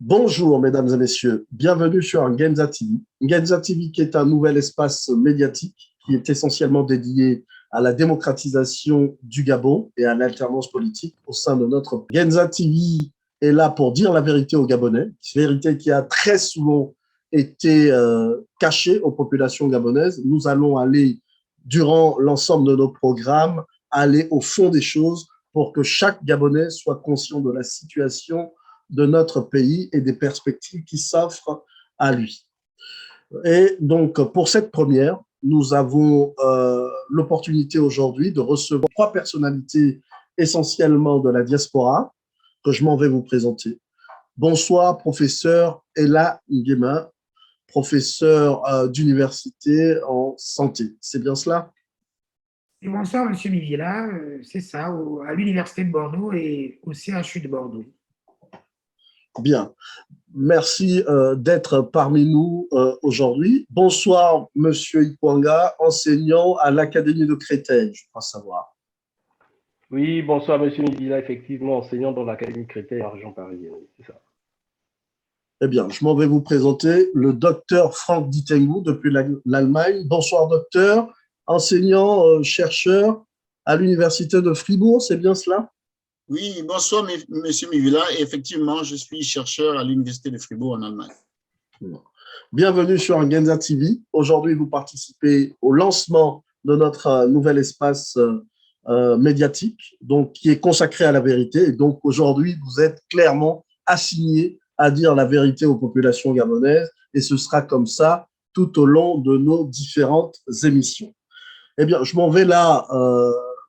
Bonjour, mesdames et messieurs. Bienvenue sur Ngenza TV. Ngenza TV qui est un nouvel espace médiatique qui est essentiellement dédié à la démocratisation du Gabon et à l'alternance politique au sein de notre pays. Ngenza TV est là pour dire la vérité aux Gabonais, vérité qui a très souvent été cachée aux populations gabonaises. Nous allons aller, durant l'ensemble de nos programmes, aller au fond des choses pour que chaque Gabonais soit conscient de la situation de notre pays et des perspectives qui s'offrent à lui. Et donc, pour cette première, nous avons l'opportunité aujourd'hui de recevoir trois personnalités essentiellement de la diaspora que je m'en vais vous présenter. Bonsoir, professeur Ella Nguema, professeur d'université en santé. C'est bien cela? Bonsoir, Monsieur Mivila, c'est ça, à l'Université de Bordeaux et au CHU de Bordeaux. Bien. Merci d'être parmi nous aujourd'hui. Bonsoir, Monsieur Ikwanga, enseignant à l'Académie de Créteil, je crois savoir. Oui, bonsoir, Monsieur Mivila, effectivement, enseignant dans l'Académie de Créteil en région parisienne, oui, c'est ça. Eh bien, je m'en vais vous présenter le docteur Franck Ditengu depuis l'Allemagne. Bonsoir, docteur, enseignant, chercheur à l'Université de Fribourg, c'est bien cela? Oui, bonsoir, Monsieur Mivila. Effectivement, je suis chercheur à l'Université de Fribourg en Allemagne. Bienvenue sur Ngenza TV. Aujourd'hui, vous participez au lancement de notre nouvel espace médiatique, donc qui est consacré à la vérité. Et donc, aujourd'hui, vous êtes clairement assigné à dire la vérité aux populations gabonaises. Et ce sera comme ça tout au long de nos différentes émissions. Eh bien, je m'en vais là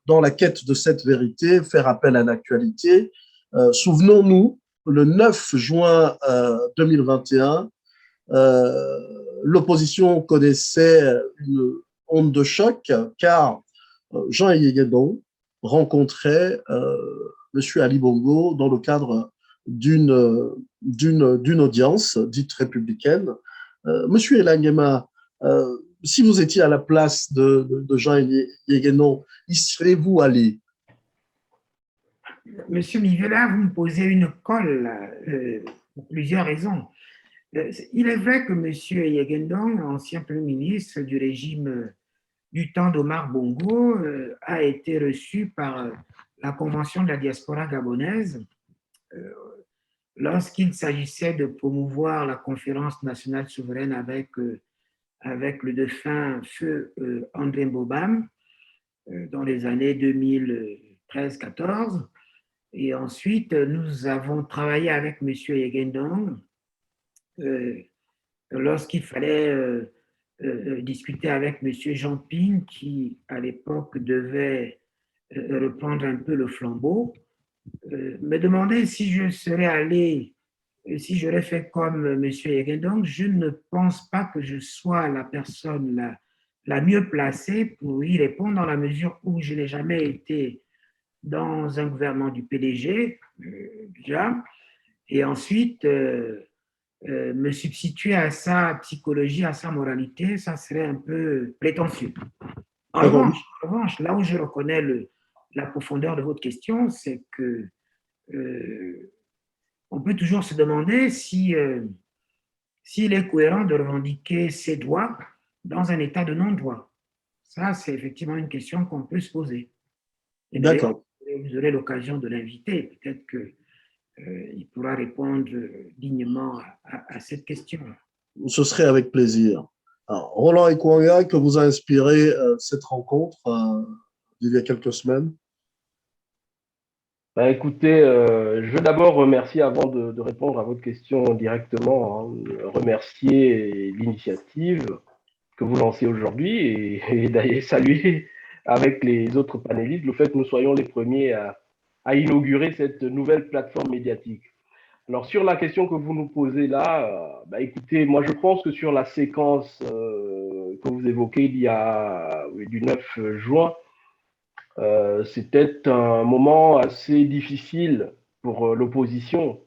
dans la quête de cette vérité, faire appel à l'actualité. Souvenons-nous, le 9 juin 2021, l'opposition connaissait une onde de choc car Jean Yéguédon rencontrait M. Ali Bongo dans le cadre d'une audience dite républicaine. Monsieur Ella Nguema, si vous étiez à la place de Jean Yéguédon, y serez-vous allé? Monsieur Mivela, vous me posez une colle pour plusieurs raisons. Il est vrai que Monsieur Yéguédon, ancien Premier ministre du régime du temps d'Omar Bongo, a été reçu par la Convention de la diaspora gabonaise lorsqu'il s'agissait de promouvoir la conférence nationale souveraine avec le défunt feu André Mbobam dans les années 2013-14. Et ensuite, nous avons travaillé avec M. Yéguédon lorsqu'il fallait discuter avec M. Jean Ping, qui à l'époque devait reprendre un peu le flambeau, me demander si je serais allé, si j'aurais fait comme M. Yéguédon. Je ne pense pas que je sois la personne la mieux placée pour y répondre, dans la mesure où je n'ai jamais été dans un gouvernement du PDG, déjà, et ensuite me substituer à sa psychologie, à sa moralité, ça serait un peu prétentieux. En revanche, là où je reconnais la profondeur de votre question, c'est que on peut toujours se demander s'il est cohérent de revendiquer ses droits dans un état de non-droit. Ça, c'est effectivement une question qu'on peut se poser. D'accord. Vous aurez l'occasion de l'inviter. Peut-être qu'il pourra répondre dignement à cette question. Ce serait avec plaisir. Alors, Roland Ikwanga, que vous a inspiré cette rencontre il y a quelques semaines? Écoutez, je veux d'abord remercier, avant de répondre à votre question directement, remercier l'initiative que vous lancez aujourd'hui et d'ailleurs saluer avec les autres panélistes le fait que nous soyons les premiers à inaugurer cette nouvelle plateforme médiatique. Alors, sur la question que vous nous posez là, écoutez, moi je pense que sur la séquence que vous évoquez du 9 juin, c'était un moment assez difficile pour l'opposition.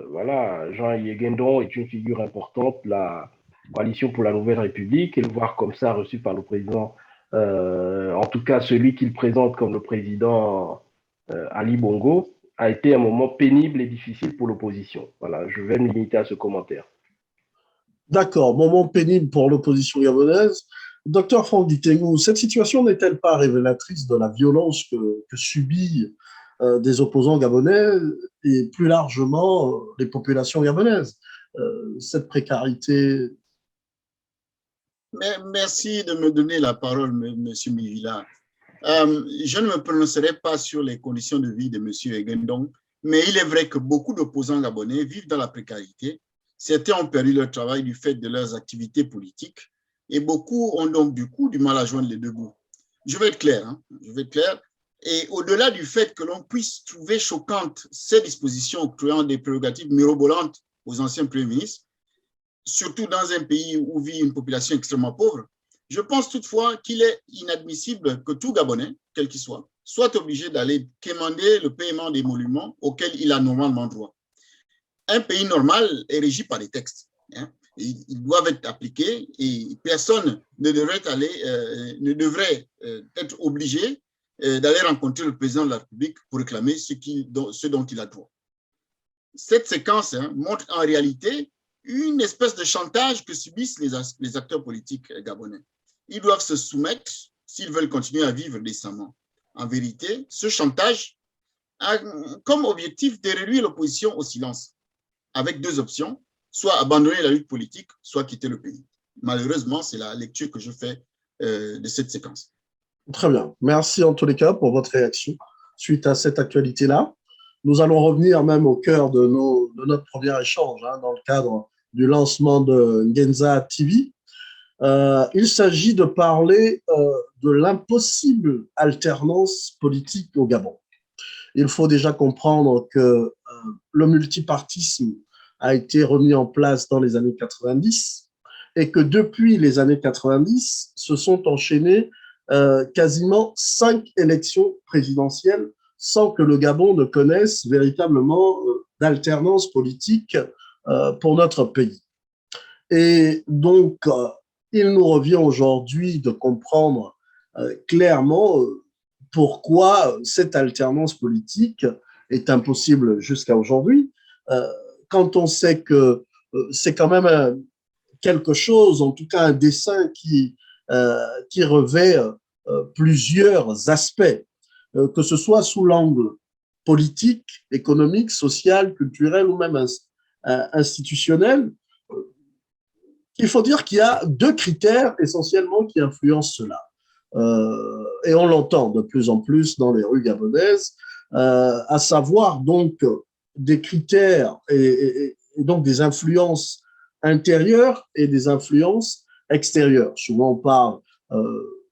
Voilà, Jean Yéguédon est une figure importante de la coalition pour la Nouvelle République, et le voir comme ça reçu par le président, en tout cas celui qu'il présente comme le président Ali Bongo, a été un moment pénible et difficile pour l'opposition. Voilà, je vais me limiter à ce commentaire. D'accord, moment pénible pour l'opposition gabonaise. Docteur Franck Ditengou, cette situation n'est-elle pas révélatrice de la violence que subissent des opposants gabonais et plus largement les populations gabonaises? Cette précarité. Merci de me donner la parole, Monsieur Mivila. Je ne me prononcerai pas sur les conditions de vie de Monsieur Egendong, mais il est vrai que beaucoup d'opposants gabonais vivent dans la précarité. Certains ont perdu leur travail du fait de leurs activités politiques et beaucoup ont donc du coup du mal à joindre les deux bouts. Je vais être clair, hein, je vais être clair. Et au-delà du fait que l'on puisse trouver choquantes ces dispositions octroyant des prérogatives mirobolantes aux anciens premiers ministres, surtout dans un pays où vit une population extrêmement pauvre, je pense toutefois qu'il est inadmissible que tout Gabonais, quel qu'il soit obligé d'aller quémander le paiement des émoluments auxquels il a normalement droit. Un pays normal est régi par des textes. Hein. Ils doivent être appliqués et personne ne devrait être obligé d'aller rencontrer le président de la République pour réclamer ce dont il a droit. Cette séquence montre en réalité une espèce de chantage que subissent les acteurs politiques gabonais. Ils doivent se soumettre s'ils veulent continuer à vivre décemment. En vérité, ce chantage a comme objectif de réduire l'opposition au silence, avec deux options, soit abandonner la lutte politique, soit quitter le pays. Malheureusement, c'est la lecture que je fais de cette séquence. Très bien. Merci en tous les cas pour votre réaction suite à cette actualité-là. Nous allons revenir même au cœur de notre premier échange dans le cadre du lancement de Ngenza TV. Il s'agit de parler de l'impossible alternance politique au Gabon. Il faut déjà comprendre que le multipartisme a été remis en place dans les années 90 et que depuis les années 90, se sont enchaînées quasiment 5 élections présidentielles sans que le Gabon ne connaisse véritablement d'alternance politique pour notre pays. Et donc, il nous revient aujourd'hui de comprendre clairement pourquoi cette alternance politique est impossible jusqu'à aujourd'hui, quand on sait que c'est quand même quelque chose, en tout cas un dessin qui revêt plusieurs aspects, que ce soit sous l'angle politique, économique, social, culturel ou même institutionnel. Il faut dire qu'il y a deux critères essentiellement qui influencent cela. Et on l'entend de plus en plus dans les rues gabonaises, à savoir donc des critères et donc des influences intérieures et des influences extérieures. Souvent, on parle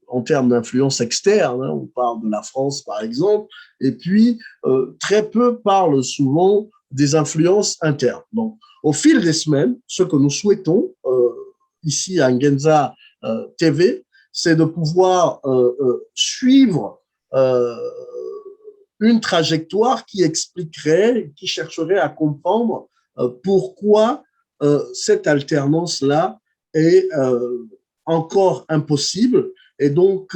en termes d'influence externe, on parle de la France par exemple, et puis très peu parlent souvent des influences internes. Donc, au fil des semaines, ce que nous souhaitons ici à Ngenza TV, c'est de pouvoir suivre une trajectoire qui expliquerait, qui chercherait à comprendre pourquoi cette alternance-là est encore impossible. Et donc,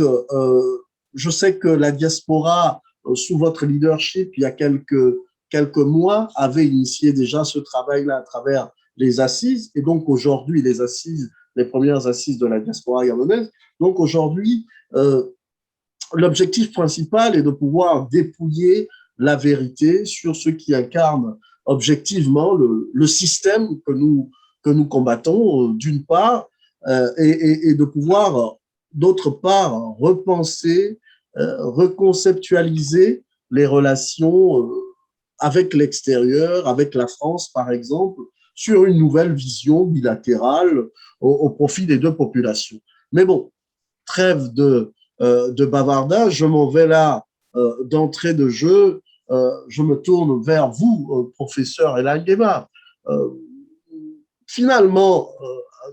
je sais que la diaspora, sous votre leadership, il y a quelques mois, avait initié déjà ce travail-là à travers les assises. Et donc, aujourd'hui, les premières assises de la diaspora gabonaise. Donc, aujourd'hui, l'objectif principal est de pouvoir dépouiller la vérité sur ce qui incarne objectivement le système que nous combattons, d'une part, et de pouvoir, d'autre part, repenser, reconceptualiser les relations avec l'extérieur, avec la France, par exemple, sur une nouvelle vision bilatérale au profit des deux populations. Mais bon, trêve de bavardage, je m'en vais là d'entrée de jeu. Je me tourne vers vous, professeur Elangema. Finalement,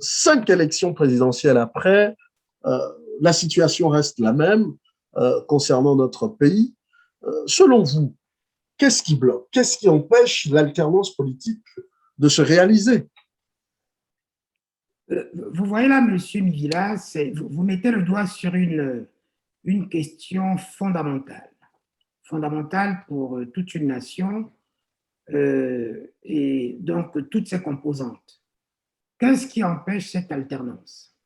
5 élections présidentielles après, la situation reste la même concernant notre pays. Selon vous, qu'est-ce qui bloque? Qu'est-ce qui empêche l'alternance politique de se réaliser? Vous voyez là, Monsieur Mivila, vous mettez le doigt sur une question fondamentale. fondamentale pour toute une nation et donc toutes ses composantes. Qu'est-ce qui empêche cette alternance?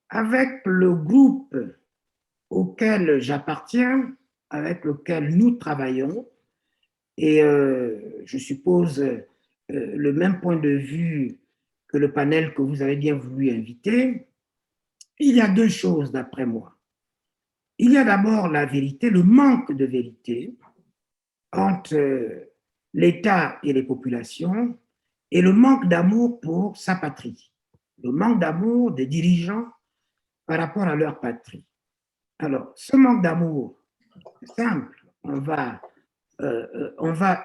Avec le groupe auquel j'appartiens, avec lequel nous travaillons, et je suppose le même point de vue que le panel que vous avez bien voulu inviter, il y a deux choses d'après moi. Il y a d'abord la vérité, le manque de vérité entre l'État et les populations et le manque d'amour pour sa patrie, le manque d'amour des dirigeants par rapport à leur patrie. Alors, ce manque d'amour, c'est simple, on va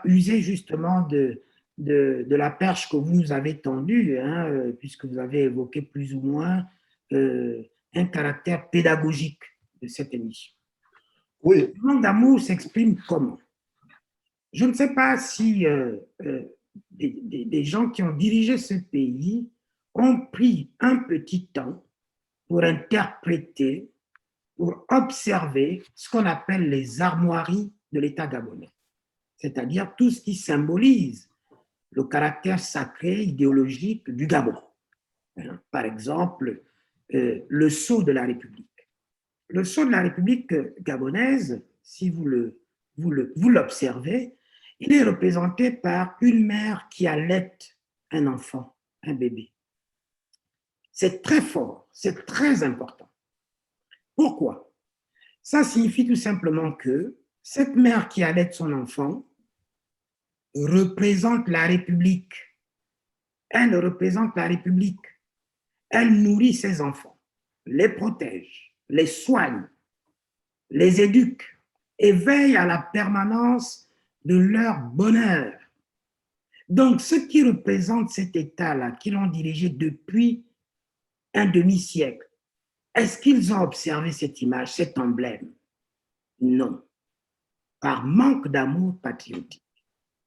user justement de la perche que vous nous avez tendue, hein, puisque vous avez évoqué plus ou moins un caractère pédagogique de cette émission. Oui. Le manque d'amour s'exprime comment? Je ne sais pas si des gens qui ont dirigé ce pays ont pris un petit temps pour interpréter, pour observer ce qu'on appelle les armoiries de l'État gabonais, c'est-à-dire tout ce qui symbolise le caractère sacré, idéologique du Gabon. Par exemple, le sceau de la République. Le sceau de la République gabonaise, si vous l'observez, il est représenté par une mère qui allait un enfant, un bébé. C'est très fort, c'est très important. Pourquoi? Ça signifie tout simplement que cette mère qui allait son enfant représente la République. Elle représente la République. Elle nourrit ses enfants, les protège, les soigne, les éduque et veille à la permanence de leur bonheur. Donc, ceux qui représentent cet État-là, qui l'ont dirigé depuis un demi-siècle, est-ce qu'ils ont observé cette image, cet emblème? Non. Par manque d'amour patriotique,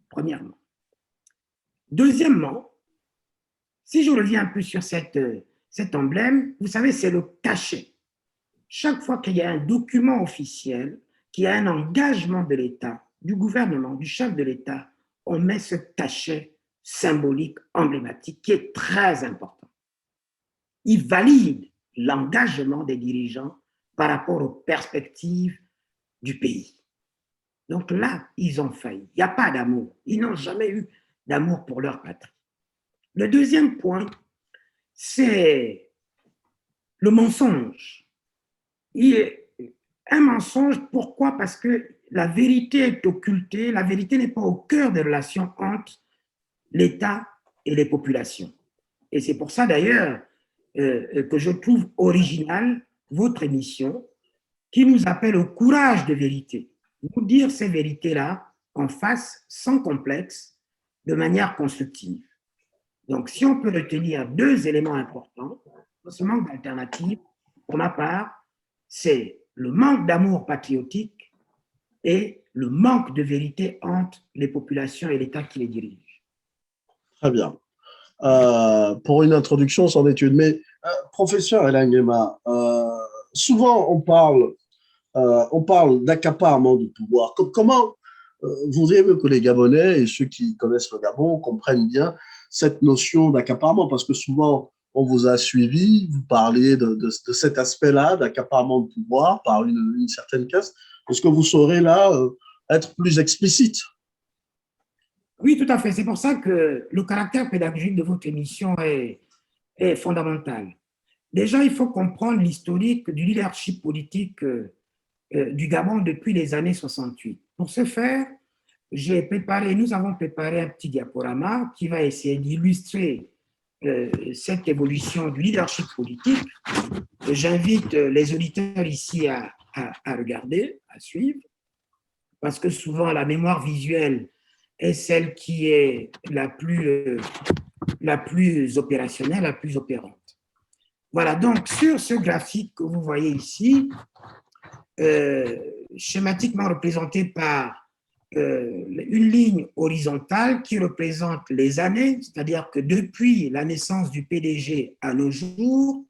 premièrement. Deuxièmement, si je reviens un peu sur cet emblème, vous savez, c'est le cachet. Chaque fois qu'il y a un document officiel, qu'il y a un engagement de l'État, du gouvernement, du chef de l'État, on met ce cachet symbolique, emblématique, qui est très important. Il valide l'engagement des dirigeants par rapport aux perspectives du pays. Donc là, ils ont failli. Il n'y a pas d'amour. Ils n'ont jamais eu d'amour pour leur patrie. Le deuxième point, c'est le mensonge. Un mensonge, pourquoi? Parce que la vérité est occultée, la vérité n'est pas au cœur des relations entre l'État et les populations. Et c'est pour ça d'ailleurs que je trouve originale votre émission qui nous appelle au courage de vérité. Nous dire ces vérités-là en face, sans complexe, de manière constructive. Donc, si on peut retenir deux éléments importants, ce manque d'alternative, pour ma part, c'est le manque d'amour patriotique et le manque de vérité entre les populations et l'État qui les dirige. Très bien. Pour une introduction, c'en est une. Mais, professeur Elangema, souvent on parle d'accaparement du pouvoir. Comment vous voudriez que les Gabonais et ceux qui connaissent le Gabon comprennent bien cette notion d'accaparement? Parce que souvent, on vous a suivi, vous parliez de cet aspect-là, d'accaparement de pouvoir par une certaine caste. Est-ce que vous saurez là être plus explicite? Oui, tout à fait. C'est pour ça que le caractère pédagogique de votre émission est fondamental. Déjà, il faut comprendre l'historique du leadership politique du Gabon depuis les années 68. Pour ce faire, nous avons préparé un petit diaporama qui va essayer d'illustrer cette évolution du leadership politique. J'invite les auditeurs ici à regarder, à suivre, parce que souvent la mémoire visuelle est celle qui est la plus opérationnelle, la plus opérante. Voilà, donc sur ce graphique que vous voyez ici, schématiquement représenté par une ligne horizontale qui représente les années, c'est-à-dire que depuis la naissance du PDG à nos jours,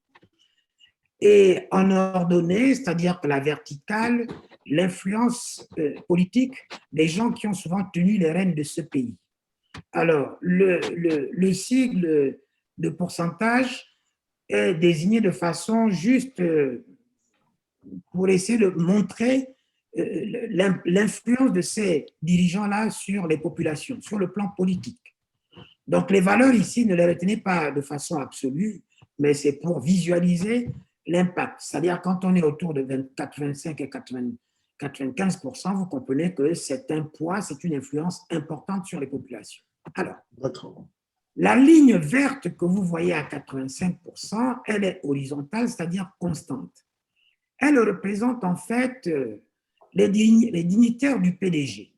et en ordonnée, c'est-à-dire que la verticale, l'influence politique des gens qui ont souvent tenu les rênes de ce pays. Alors, le sigle de pourcentage est désigné de façon juste pour essayer de montrer l'influence de ces dirigeants-là sur les populations, sur le plan politique. Donc, les valeurs ici, ne les retenez pas de façon absolue, mais c'est pour visualiser l'impact. C'est-à-dire, quand on est autour de 85 et 95%, vous comprenez que c'est un poids, c'est une influence importante sur les populations. Alors, la ligne verte que vous voyez à 85%, elle est horizontale, c'est-à-dire constante. Elle représente en fait les dignitaires du PDG.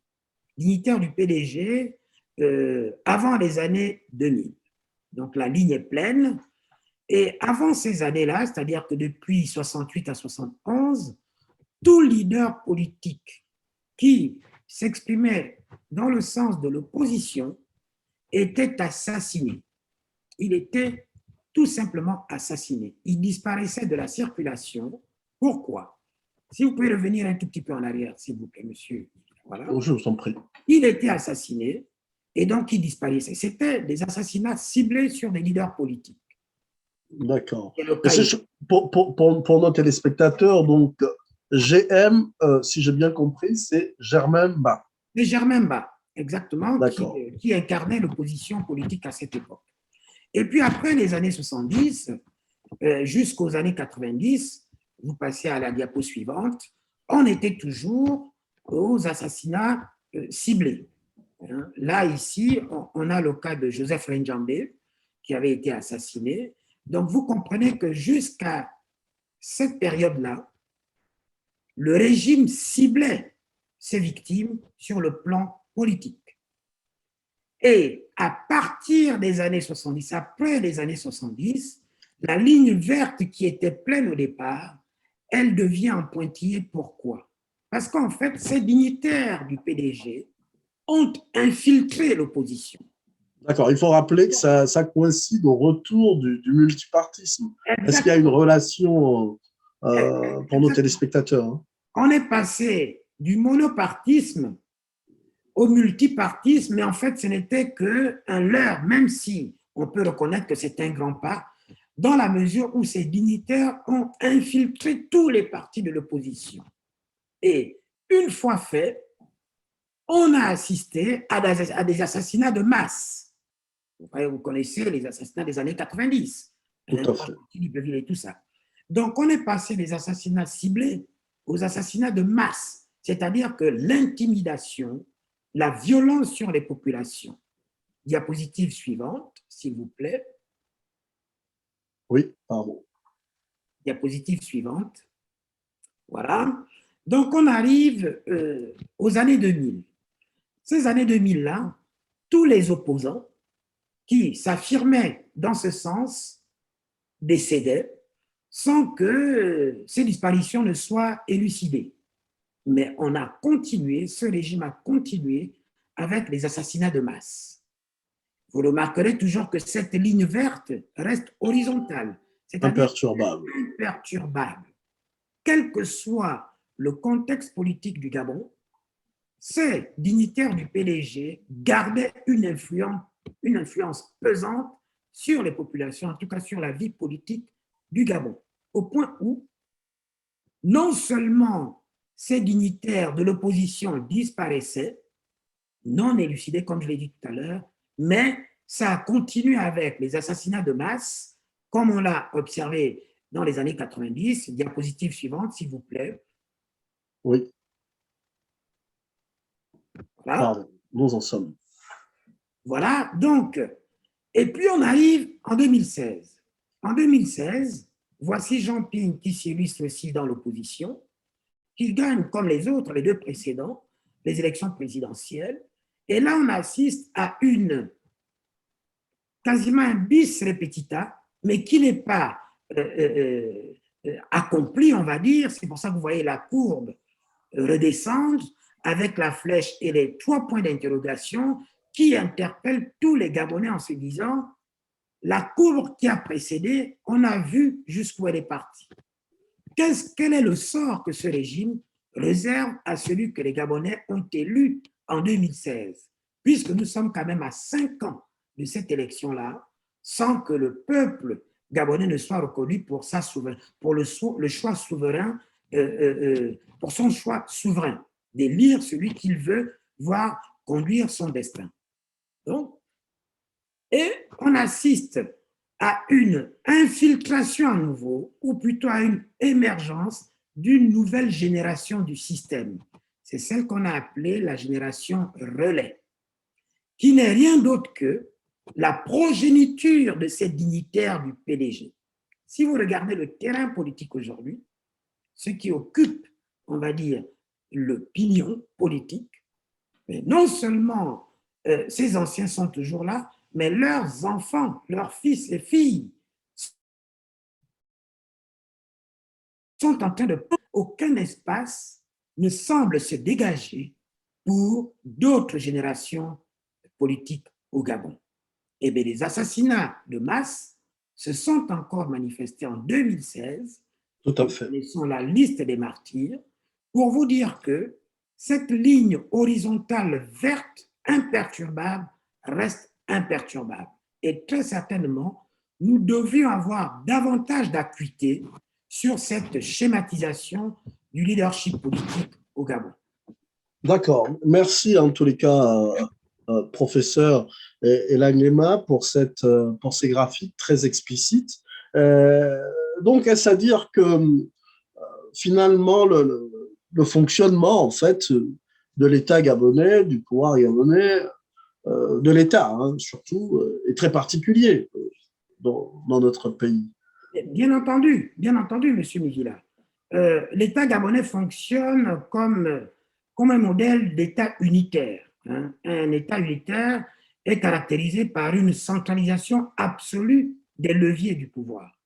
Dignitaires du PDG avant les années 2000. Donc la ligne est pleine. Et avant ces années-là, c'est-à-dire que depuis 68 à 71, tout leader politique qui s'exprimait dans le sens de l'opposition était assassiné. Il était tout simplement assassiné. Il disparaissait de la circulation. Pourquoi? Si vous pouvez revenir un tout petit peu en arrière, s'il vous plaît, monsieur. Voilà. Je vous en prie. Il était assassiné et donc il disparaissait. C'était des assassinats ciblés sur des leaders politiques. D'accord. Pour nos téléspectateurs, donc GM, si j'ai bien compris, c'est Germain Bas. C'est Germain Bas, exactement, qui incarnait l'opposition politique à cette époque. Et puis après les années 70, jusqu'aux années 90, vous passez à la diapo suivante, on était toujours aux assassinats ciblés. Là, ici, on a le cas de Joseph Renjambe, qui avait été assassiné. Donc, vous comprenez que jusqu'à cette période-là, le régime ciblait ses victimes sur le plan politique. Et à partir des années 70, après les années 70, la ligne verte qui était pleine au départ, elle devient en pointillé. Pourquoi? Parce qu'en fait, ces dignitaires du PDG ont infiltré l'opposition. D'accord, il faut rappeler que ça coïncide au retour du multipartisme. Est-ce qu'il y a une relation pour nos téléspectateurs? On est passé du monopartisme au multipartisme, mais en fait, ce n'était qu'un leurre, même si on peut reconnaître que c'est un grand pas, dans la mesure où ces dignitaires ont infiltré tous les partis de l'opposition. Et une fois fait, on a assisté à des assassinats de masse. Vous connaissez les assassinats des années 90. Tout à fait. Et tout ça. Donc, on est passé des assassinats ciblés aux assassinats de masse, c'est-à-dire que l'intimidation, la violence sur les populations. Diapositive suivante, s'il vous plaît. Oui, pardon. Diapositive suivante. Voilà. Donc, on arrive aux années 2000. Ces années 2000-là, tous les opposants qui s'affirmaient dans ce sens décédaient sans que ces disparitions ne soient élucidées. Mais on a continué, ce régime a continué avec les assassinats de masse. Vous remarquerez toujours que cette ligne verte reste horizontale, c'est-à-dire imperturbable. Quel que soit le contexte politique du Gabon, ces dignitaires du PDG gardaient une influence pesante sur les populations, en tout cas sur la vie politique du Gabon, au point où non seulement ces dignitaires de l'opposition disparaissaient, non élucidés, comme je l'ai dit tout à l'heure, mais ça a continué avec les assassinats de masse, comme on l'a observé dans les années 90. Diapositive suivante, s'il vous plaît. Oui. Voilà. Pardon, nous en sommes. Voilà, donc, et puis on arrive en 2016. En 2016, voici Jean Ping qui s'illustre aussi dans l'opposition, qui gagne, comme les autres, les deux précédents, les élections présidentielles. Et là, on assiste à quasiment un bis repetita, mais qui n'est pas accompli, on va dire. C'est pour ça que vous voyez la courbe redescendre avec la flèche et les 3 points d'interrogation qui interpellent tous les Gabonais en se disant la courbe qui a précédé, on a vu jusqu'où elle est partie. quel est le sort que ce régime réserve à celui que les Gabonais ont élu en 2016, puisque nous sommes quand même à 5 ans de cette élection-là, sans que le peuple gabonais ne soit reconnu pour sa pour le choix souverain, pour son choix souverain, d'élire celui qu'il veut voir conduire son destin. Donc, et on assiste à une infiltration à nouveau, ou plutôt à une émergence d'une nouvelle génération du système. C'est celle qu'on a appelée la génération relais, qui n'est rien d'autre que la progéniture de ces dignitaires du PDG. Si vous regardez le terrain politique aujourd'hui, ceux qui occupent, on va dire, le pignon politique, mais non seulement ces anciens sont toujours là, mais leurs enfants, leurs fils et filles sont en train de... Aucun espace ne semble se dégager pour d'autres générations politiques au Gabon. Eh bien, les assassinats de masse se sont encore manifestés en 2016. Tout à fait. Nous connaissons la liste des martyrs pour vous dire que cette ligne horizontale verte, imperturbable, reste imperturbable. Et très certainement, nous devions avoir davantage d'acuité sur cette schématisation du leadership politique au Gabon. D'accord. Merci en tous les cas, professeur Elanglema, pour ces graphiques très explicites. Donc, est-ce à dire que finalement, le fonctionnement en fait de l'État gabonais, du pouvoir gabonais, de l'État hein, surtout, est très particulier dans notre pays? Bien entendu, M. Migila. L'État gabonais fonctionne comme un modèle d'État unitaire. Hein. Un État unitaire est caractérisé par une centralisation absolue des leviers du pouvoir.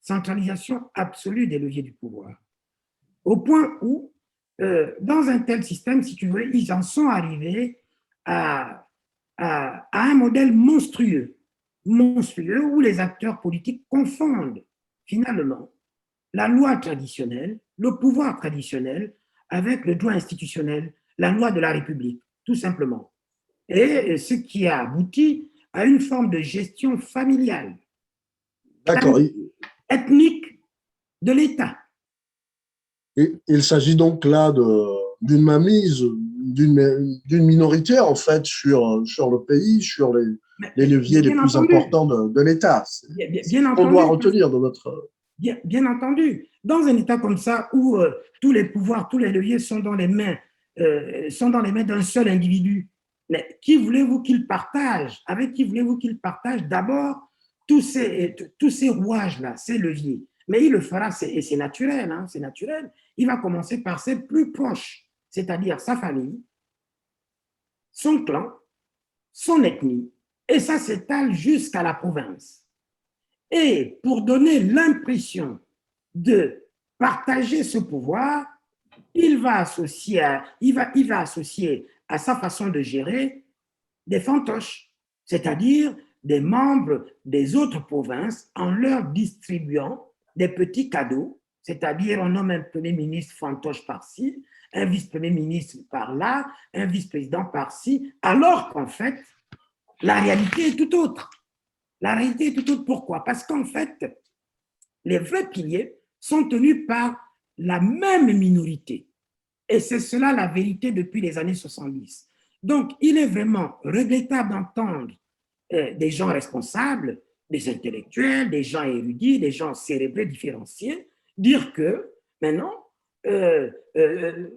Centralisation absolue des leviers du pouvoir. Au point où, dans un tel système, si tu veux, ils en sont arrivés à un modèle monstrueux où les acteurs politiques confondent finalement la loi traditionnelle, le pouvoir traditionnel, avec le droit institutionnel, la loi de la République, tout simplement. Et ce qui a abouti à une forme de gestion familiale, ethnique de l'État. Il s'agit donc là d'une mainmise d'une minorité en fait sur le pays, sur les leviers les plus importants de l'État. On doit retenir dans notre... Bien entendu. Dans un État comme ça où tous les pouvoirs, tous les leviers sont dans les mains d'un seul individu, mais qui voulez-vous qu'il partage? Avec qui voulez-vous qu'il partage d'abord tous ces rouages-là, ces leviers? Mais il le fera, et c'est naturel, hein, c'est naturel. Il va commencer par ses plus proches, c'est-à-dire sa famille, son clan, son ethnie, et ça s'étale jusqu'à la province. Et pour donner l'impression de partager ce pouvoir, il va associer à sa façon de gérer des fantoches, c'est-à-dire des membres des autres provinces en leur distribuant des petits cadeaux, c'est-à-dire on nomme un premier ministre fantoche par-ci, un vice-premier ministre par-là, un vice-président par-ci, alors qu'en fait, la réalité est tout autre. La réalité est tout autre. Pourquoi? Parce qu'en fait, les vrais piliers sont tenus par la même minorité. Et c'est cela la vérité depuis les années 70. Donc, il est vraiment regrettable d'entendre des gens responsables, des intellectuels, des gens érudits, des gens cérébrés différenciés, dire que maintenant,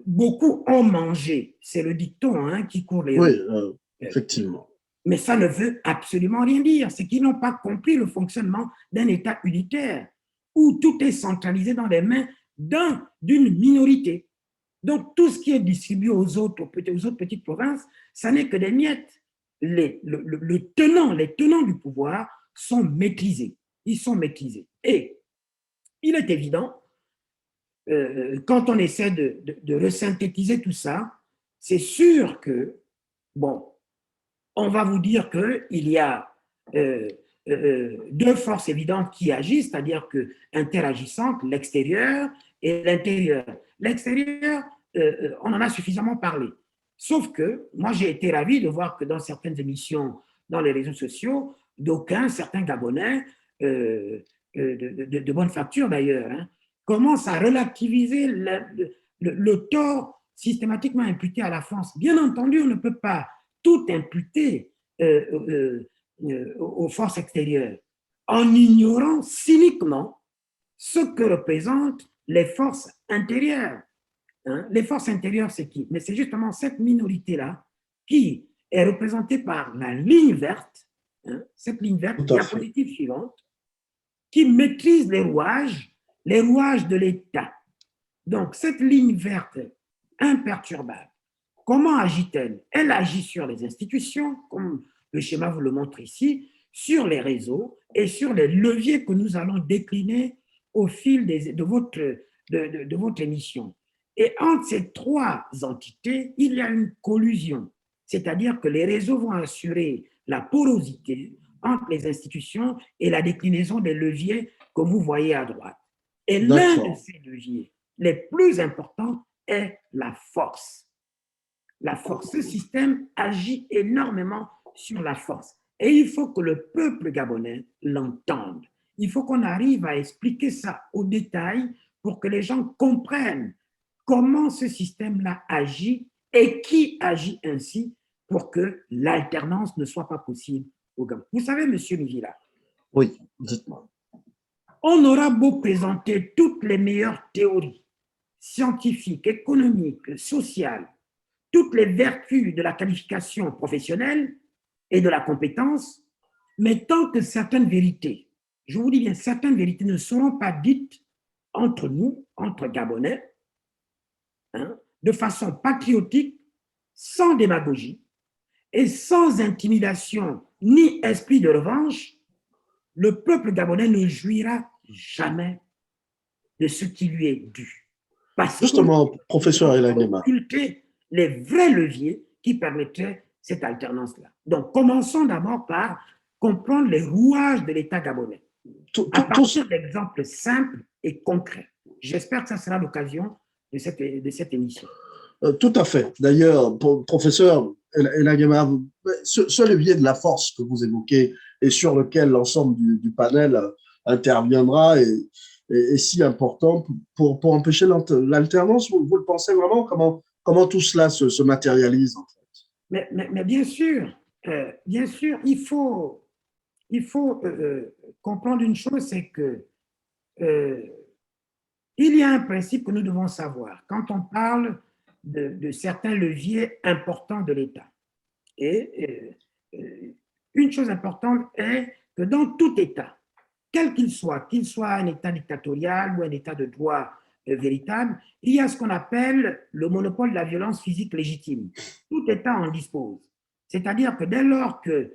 beaucoup ont mangé. C'est le dicton hein, qui court les rues. Oui, effectivement. Mais ça ne veut absolument rien dire. C'est qu'ils n'ont pas compris le fonctionnement d'un État unitaire où tout est centralisé dans les mains d'une minorité. Donc, tout ce qui est distribué aux autres petites provinces, ça n'est que des miettes. Les tenants du pouvoir sont maîtrisés. Ils sont maîtrisés. Et il est évident, quand on essaie de resynthétiser tout ça, c'est sûr que, bon, on va vous dire qu'il y a deux forces évidentes qui agissent, c'est-à-dire que interagissantes, l'extérieur et l'intérieur. L'extérieur, on en a suffisamment parlé. Sauf que moi, j'ai été ravi de voir que dans certaines émissions, dans les réseaux sociaux, certains Gabonais, de bonne facture d'ailleurs, hein, commencent à relativiser le tort systématiquement imputé à la France. Bien entendu, on ne peut pas tout imputer aux forces extérieures en ignorant cyniquement ce que représentent les forces intérieures. Hein? Les forces intérieures, c'est qui? Mais c'est justement cette minorité-là qui est représentée par la ligne verte, hein? Cette ligne verte, diapositive suivante, qui maîtrise les rouages de l'État. Donc, cette ligne verte imperturbable, comment agit-elle? Elle agit sur les institutions, comme le schéma vous le montre ici, sur les réseaux et sur les leviers que nous allons décliner au fil de votre émission. Et entre ces trois entités, il y a une collusion, c'est-à-dire que les réseaux vont assurer la porosité entre les institutions et la déclinaison des leviers que vous voyez à droite. Et l'un de ces leviers les plus importants est la force. La force, ce système agit énormément sur la force. Et il faut que le peuple gabonais l'entende. Il faut qu'on arrive à expliquer ça au détail pour que les gens comprennent comment ce système-là agit et qui agit ainsi pour que l'alternance ne soit pas possible au Gabon. Vous savez, M. Mivila. Oui, dites-moi. On aura beau présenter toutes les meilleures théories scientifiques, économiques, sociales, toutes les vertus de la qualification professionnelle et de la compétence, mais tant que certaines vérités, je vous dis bien, certaines vérités ne seront pas dites entre nous, entre Gabonais, hein, de façon patriotique, sans démagogie et sans intimidation ni esprit de revanche, le peuple gabonais ne jouira jamais de ce qui lui est dû. Parce justement, professeur Elagema, occulter les vrais leviers qui permettraient cette alternance-là. Donc, commençons d'abord par comprendre les rouages de l'État gabonais. À partir d'exemples simples et concrets. J'espère que ça sera l'occasion de cette émission. Tout à fait. D'ailleurs, professeur Elagema, ce levier de la force que vous évoquez et sur lequel l'ensemble du panel interviendra est si important pour empêcher l'alternance. Vous le pensez vraiment? Comment tout cela se matérialise en fait? Mais bien sûr, il faut comprendre une chose, c'est que il y a un principe que nous devons savoir quand on parle de certains leviers importants de l'État. Et une chose importante est que dans tout État, quel qu'il soit un État dictatorial ou un État de droit véritable, il y a ce qu'on appelle le monopole de la violence physique légitime. Tout État en dispose. C'est-à-dire que dès lors que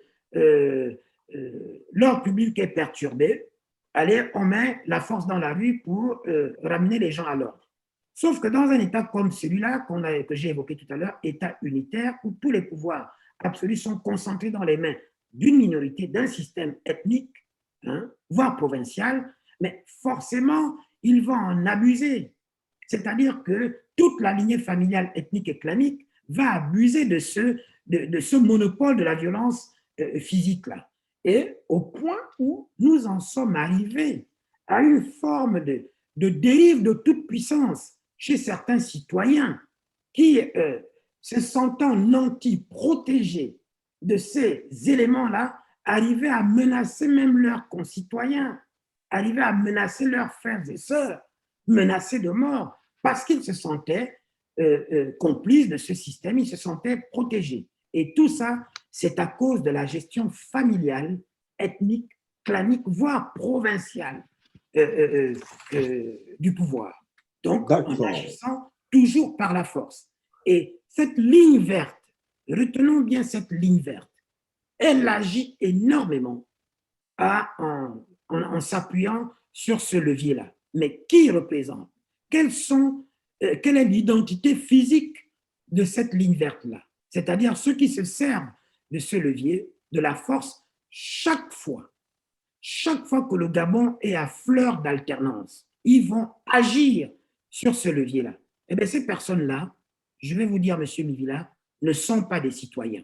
l'ordre public est perturbé, allez, on met la force dans la rue pour ramener les gens à l'ordre. Sauf que dans un État comme celui-là, que j'ai évoqué tout à l'heure, État unitaire, où tous les pouvoirs absolus sont concentrés dans les mains d'une minorité, d'un système ethnique, hein, voire provincial, mais forcément, ils vont en abuser. C'est-à-dire que toute la lignée familiale ethnique et clanique va abuser de ce monopole de la violence physique-là. Et au point où nous en sommes arrivés à une forme de dérive de toute puissance chez certains citoyens qui, se sentant nantis, protégés de ces éléments-là, arrivaient à menacer même leurs concitoyens, arrivaient à menacer leurs frères et sœurs, menacés de mort, parce qu'ils se sentaient complices de ce système, ils se sentaient protégés. Et tout ça, c'est à cause de la gestion familiale, ethnique, clanique, voire provinciale du pouvoir. Donc, en agissant toujours par la force. Et cette ligne verte, retenons bien cette ligne verte, elle agit énormément en s'appuyant sur ce levier-là. Mais qui représente? Quelle est l'identité physique de cette ligne verte-là? C'est-à-dire ceux qui se servent de ce levier, de la force, chaque fois que le Gabon est à fleur d'alternance, ils vont agir sur ce levier-là. Eh bien, ces personnes-là, je vais vous dire, M. Mivila, ne sont pas des citoyens.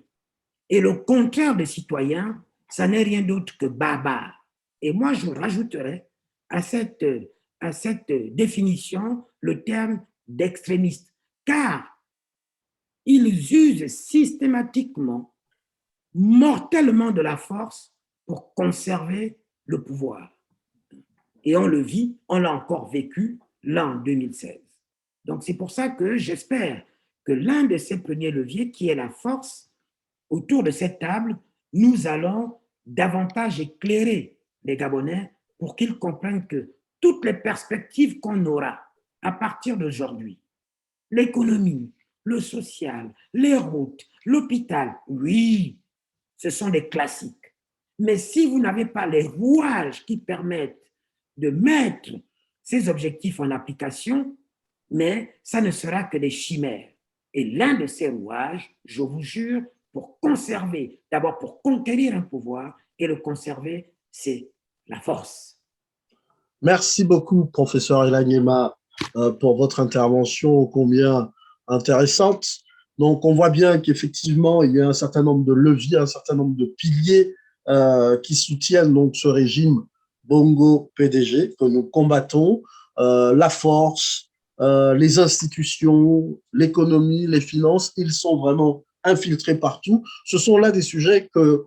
Et le contraire des citoyens, ça n'est rien d'autre que barbare. Et moi, je rajouterais à cette définition le terme d'extrémiste, car ils usent systématiquement, mortellement de la force pour conserver le pouvoir. Et on le vit, on l'a encore vécu là en 2016. Donc c'est pour ça que j'espère que l'un de ces premiers leviers, qui est la force, autour de cette table, nous allons davantage éclairer les Gabonais pour qu'ils comprennent que toutes les perspectives qu'on aura à partir d'aujourd'hui, l'économie, le social, les routes, l'hôpital, oui, ce sont des classiques. Mais si vous n'avez pas les rouages qui permettent de mettre ces objectifs en application, mais ça ne sera que des chimères. Et l'un de ces rouages, je vous jure, pour conserver, d'abord pour conquérir un pouvoir, et le conserver, c'est la force. Merci beaucoup, professeur Elanyema, pour votre intervention ô combien intéressante. Donc, on voit bien qu'effectivement, il y a un certain nombre de leviers, un certain nombre de piliers qui soutiennent donc ce régime Bongo PDG que nous combattons, la force, les institutions, l'économie, les finances, ils sont vraiment infiltrés partout. Ce sont là des sujets que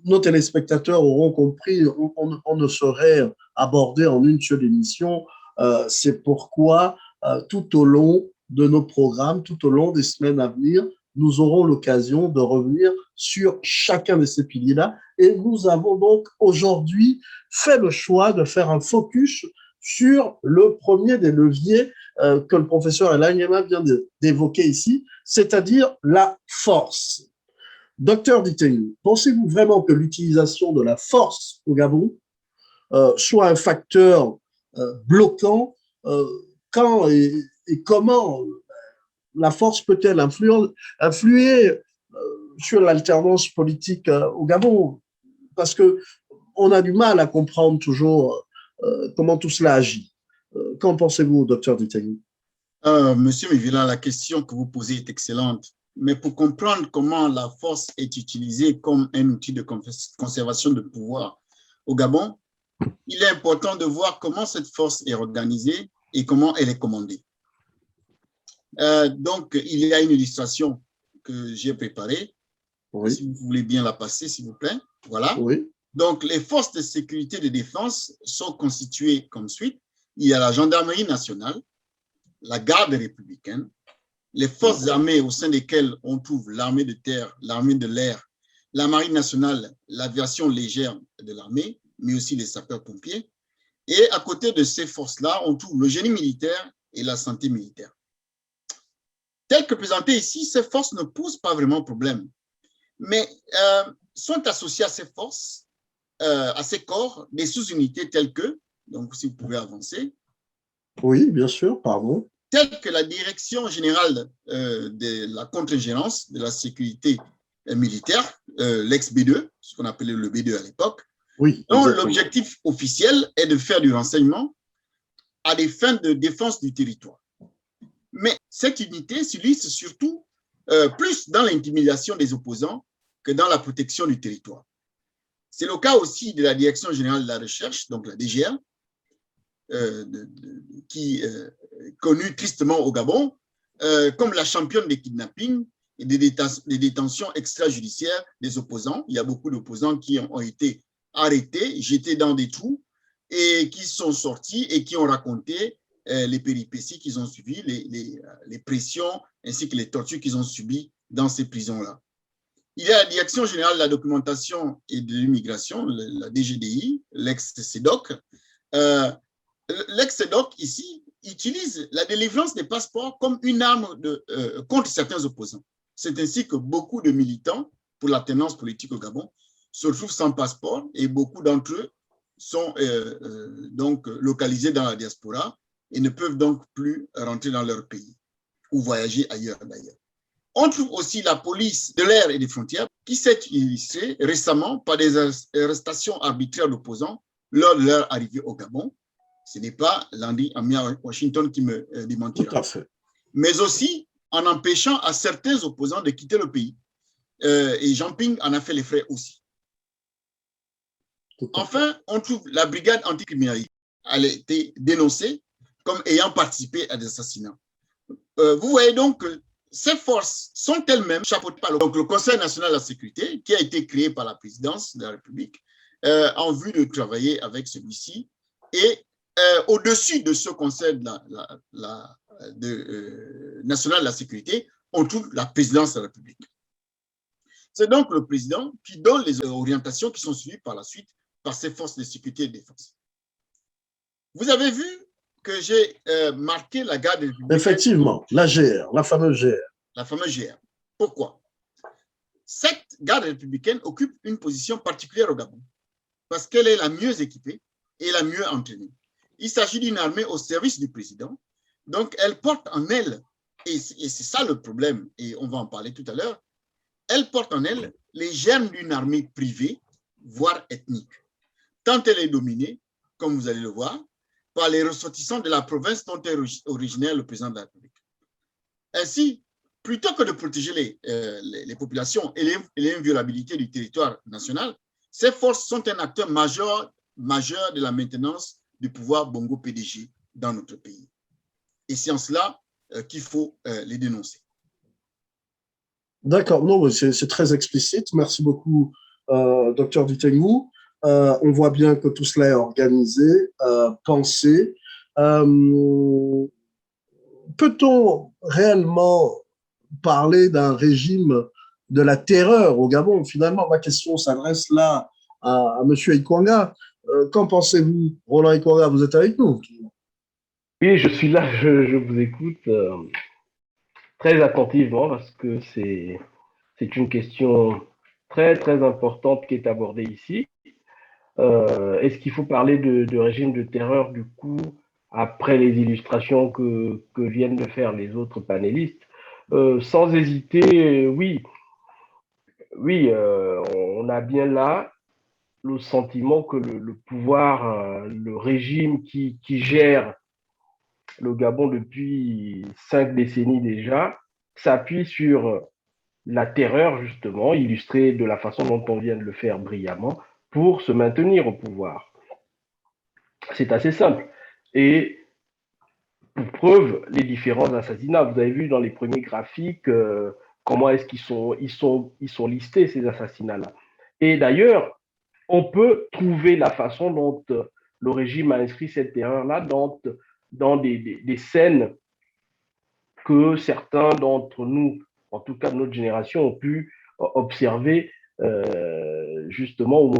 nos téléspectateurs auront compris, on ne saurait aborder en une seule émission. C'est pourquoi tout au long de nos programmes, tout au long des semaines à venir, nous aurons l'occasion de revenir sur chacun de ces piliers-là. Et nous avons donc aujourd'hui fait le choix de faire un focus sur le premier des leviers que le professeur Elanyema vient d'évoquer ici, c'est-à-dire la force. Docteur Ditegui, pensez-vous vraiment que l'utilisation de la force au Gabon soit un facteur bloquant quand et comment la force peut-elle influer sur l'alternance politique au Gabon? Parce qu'on a du mal à comprendre toujours comment tout cela agit. Qu'en pensez-vous, docteur Ditegui? Monsieur Mivila, la question que vous posez est excellente. Mais pour comprendre comment la force est utilisée comme un outil de conservation de pouvoir au Gabon, il est important de voir comment cette force est organisée et comment elle est commandée. Donc, il y a une illustration que j'ai préparée. Oui. Si vous voulez bien la passer, s'il vous plaît. Voilà. Oui. Donc, les forces de sécurité et de défense sont constituées comme suit. Il y a la gendarmerie nationale, la garde républicaine, les forces armées au sein desquelles on trouve l'armée de terre, l'armée de l'air, la marine nationale, l'aviation légère de l'armée, mais aussi les sapeurs-pompiers. Et à côté de ces forces-là, on trouve le génie militaire et la santé militaire. Tel que présenté ici, ces forces ne posent pas vraiment problème, mais sont associées à ces forces, à ces corps, des sous-unités telles que, donc si vous pouvez avancer. Oui, bien sûr, pardon. Telle que la Direction générale de la contre-ingérence de la sécurité militaire, l'ex-B2, ce qu'on appelait le B2 à l'époque, oui, dont l'objectif officiel est de faire du renseignement à des fins de défense du territoire. Mais cette unité s'illustre surtout plus dans l'intimidation des opposants que dans la protection du territoire. C'est le cas aussi de la Direction générale de la recherche, donc la DGR, qui est connue tristement au Gabon comme la championne des kidnappings et des détentions extrajudiciaires des opposants. Il y a beaucoup d'opposants qui ont été arrêtés, jetés dans des trous et qui sont sortis et qui ont raconté les péripéties qu'ils ont subies, les pressions ainsi que les tortures qu'ils ont subies dans ces prisons-là. Il y a la Direction générale de la documentation et de l'immigration, la DGDI, l'ex-CEDOC. L'ex-CEDOC, ici, utilise la délivrance des passeports comme une arme contre certains opposants. C'est ainsi que beaucoup de militants pour l'alternance politique au Gabon se retrouvent sans passeport et beaucoup d'entre eux sont donc localisés dans la diaspora et ne peuvent donc plus rentrer dans leur pays ou voyager ailleurs d'ailleurs. On trouve aussi la police de l'air et des frontières qui s'est illustrée récemment par des arrestations arbitraires d'opposants lors de leur arrivée au Gabon. Ce n'est pas Landy Ami à Washington qui me démentira. Tout à fait. Mais aussi en empêchant à certains opposants de quitter le pays. Et Jean Ping en a fait les frais aussi. Enfin, on trouve la brigade anticriminalité. Elle a été dénoncée comme ayant participé à des assassinats. Vous voyez donc que ces forces sont elles-mêmes chapeautées par le Conseil national de la sécurité, qui a été créé par la présidence de la République en vue de travailler avec celui-ci. Et au-dessus de ce Conseil national de la sécurité, on trouve la présidence de la République. C'est donc le président qui donne les orientations qui sont suivies par la suite par ces forces de sécurité et de défense. Vous avez vu que j'ai marqué la garde républicaine. Effectivement, la GR, la fameuse GR. La fameuse GR. Pourquoi? Cette garde républicaine occupe une position particulière au Gabon parce qu'elle est la mieux équipée et la mieux entraînée. Il s'agit d'une armée au service du président, donc elle porte en elle, et c'est ça le problème, et on va en parler tout à l'heure, elle porte en elle les germes d'une armée privée, voire ethnique, tant elle est dominée, comme vous allez le voir, par les ressortissants de la province dont est originaire le président de la République. Ainsi, plutôt que de protéger les populations et l'inviolabilité du territoire national, ces forces sont un acteur majeur de la maintenance du pouvoir Bongo PDG dans notre pays. Et c'est en cela qu'il faut les dénoncer. D'accord, non, c'est très explicite. Merci beaucoup, Dr Ditengou. On voit bien que tout cela est organisé, pensé. Peut-on réellement parler d'un régime de la terreur au Gabon? Finalement, ma question s'adresse là à M. Ikwanga. Qu'en pensez-vous? Roland Ikwanga, vous êtes avec nous? Oui, je suis là, je vous écoute très attentivement parce que c'est une question très, très importante qui est abordée ici. Est-ce qu'il faut parler de régime de terreur, du coup, après les illustrations que viennent de faire les autres panélistes? Sans hésiter, oui. Oui, on a bien là le sentiment que le pouvoir, le régime qui gère le Gabon depuis 5 décennies déjà, s'appuie sur la terreur, justement, illustrée de la façon dont on vient de le faire brillamment, pour se maintenir au pouvoir. C'est assez simple. Et pour preuve, les différents assassinats, vous avez vu dans les premiers graphiques comment est-ce qu'ils sont listés, ces assassinats-là. Et d'ailleurs, on peut trouver la façon dont le régime a inscrit cette terreur-là dans des scènes que certains d'entre nous, en tout cas de notre génération, ont pu observer justement au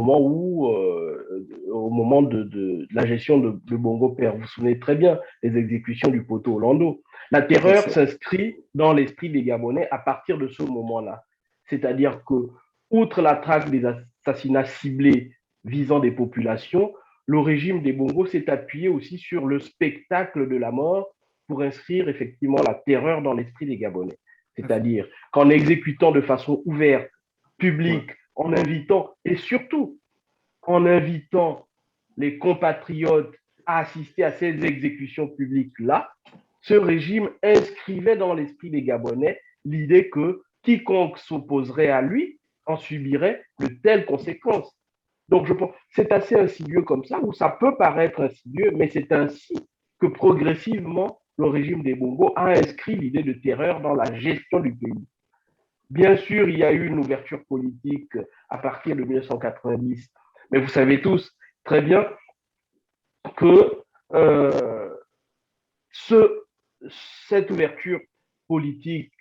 moment de la gestion de Bongo Père. Vous vous souvenez très bien des exécutions du poteau Orlando. La terreur s'inscrit dans l'esprit des Gabonais à partir de ce moment-là. C'est-à-dire que, outre la traque des assassinats ciblés visant des populations, le régime des Bongo s'est appuyé aussi sur le spectacle de la mort pour inscrire effectivement la terreur dans l'esprit des Gabonais. C'est-à-dire qu'en exécutant de façon ouverte, publique, en invitant, et surtout en invitant les compatriotes à assister à ces exécutions publiques-là, ce régime inscrivait dans l'esprit des Gabonais l'idée que quiconque s'opposerait à lui en subirait de telles conséquences. Donc, je pense c'est assez insidieux comme ça, ou ça peut paraître insidieux, mais c'est ainsi que progressivement, le régime des Bongo a inscrit l'idée de terreur dans la gestion du pays. Bien sûr, il y a eu une ouverture politique à partir de 1990, mais vous savez tous très bien que cette ouverture politique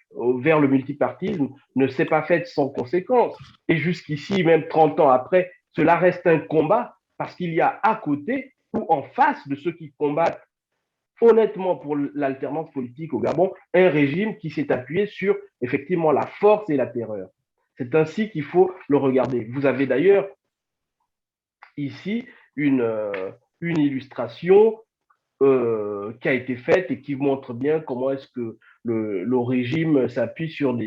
vers le multipartisme ne s'est pas faite sans conséquences. Et jusqu'ici, même 30 ans après, cela reste un combat parce qu'il y a à côté ou en face de ceux qui combattent honnêtement pour l'alternance politique au Gabon, un régime qui s'est appuyé sur effectivement la force et la terreur. C'est ainsi qu'il faut le regarder. Vous avez d'ailleurs ici une illustration qui a été faite et qui montre bien comment est-ce que le régime s'appuie sur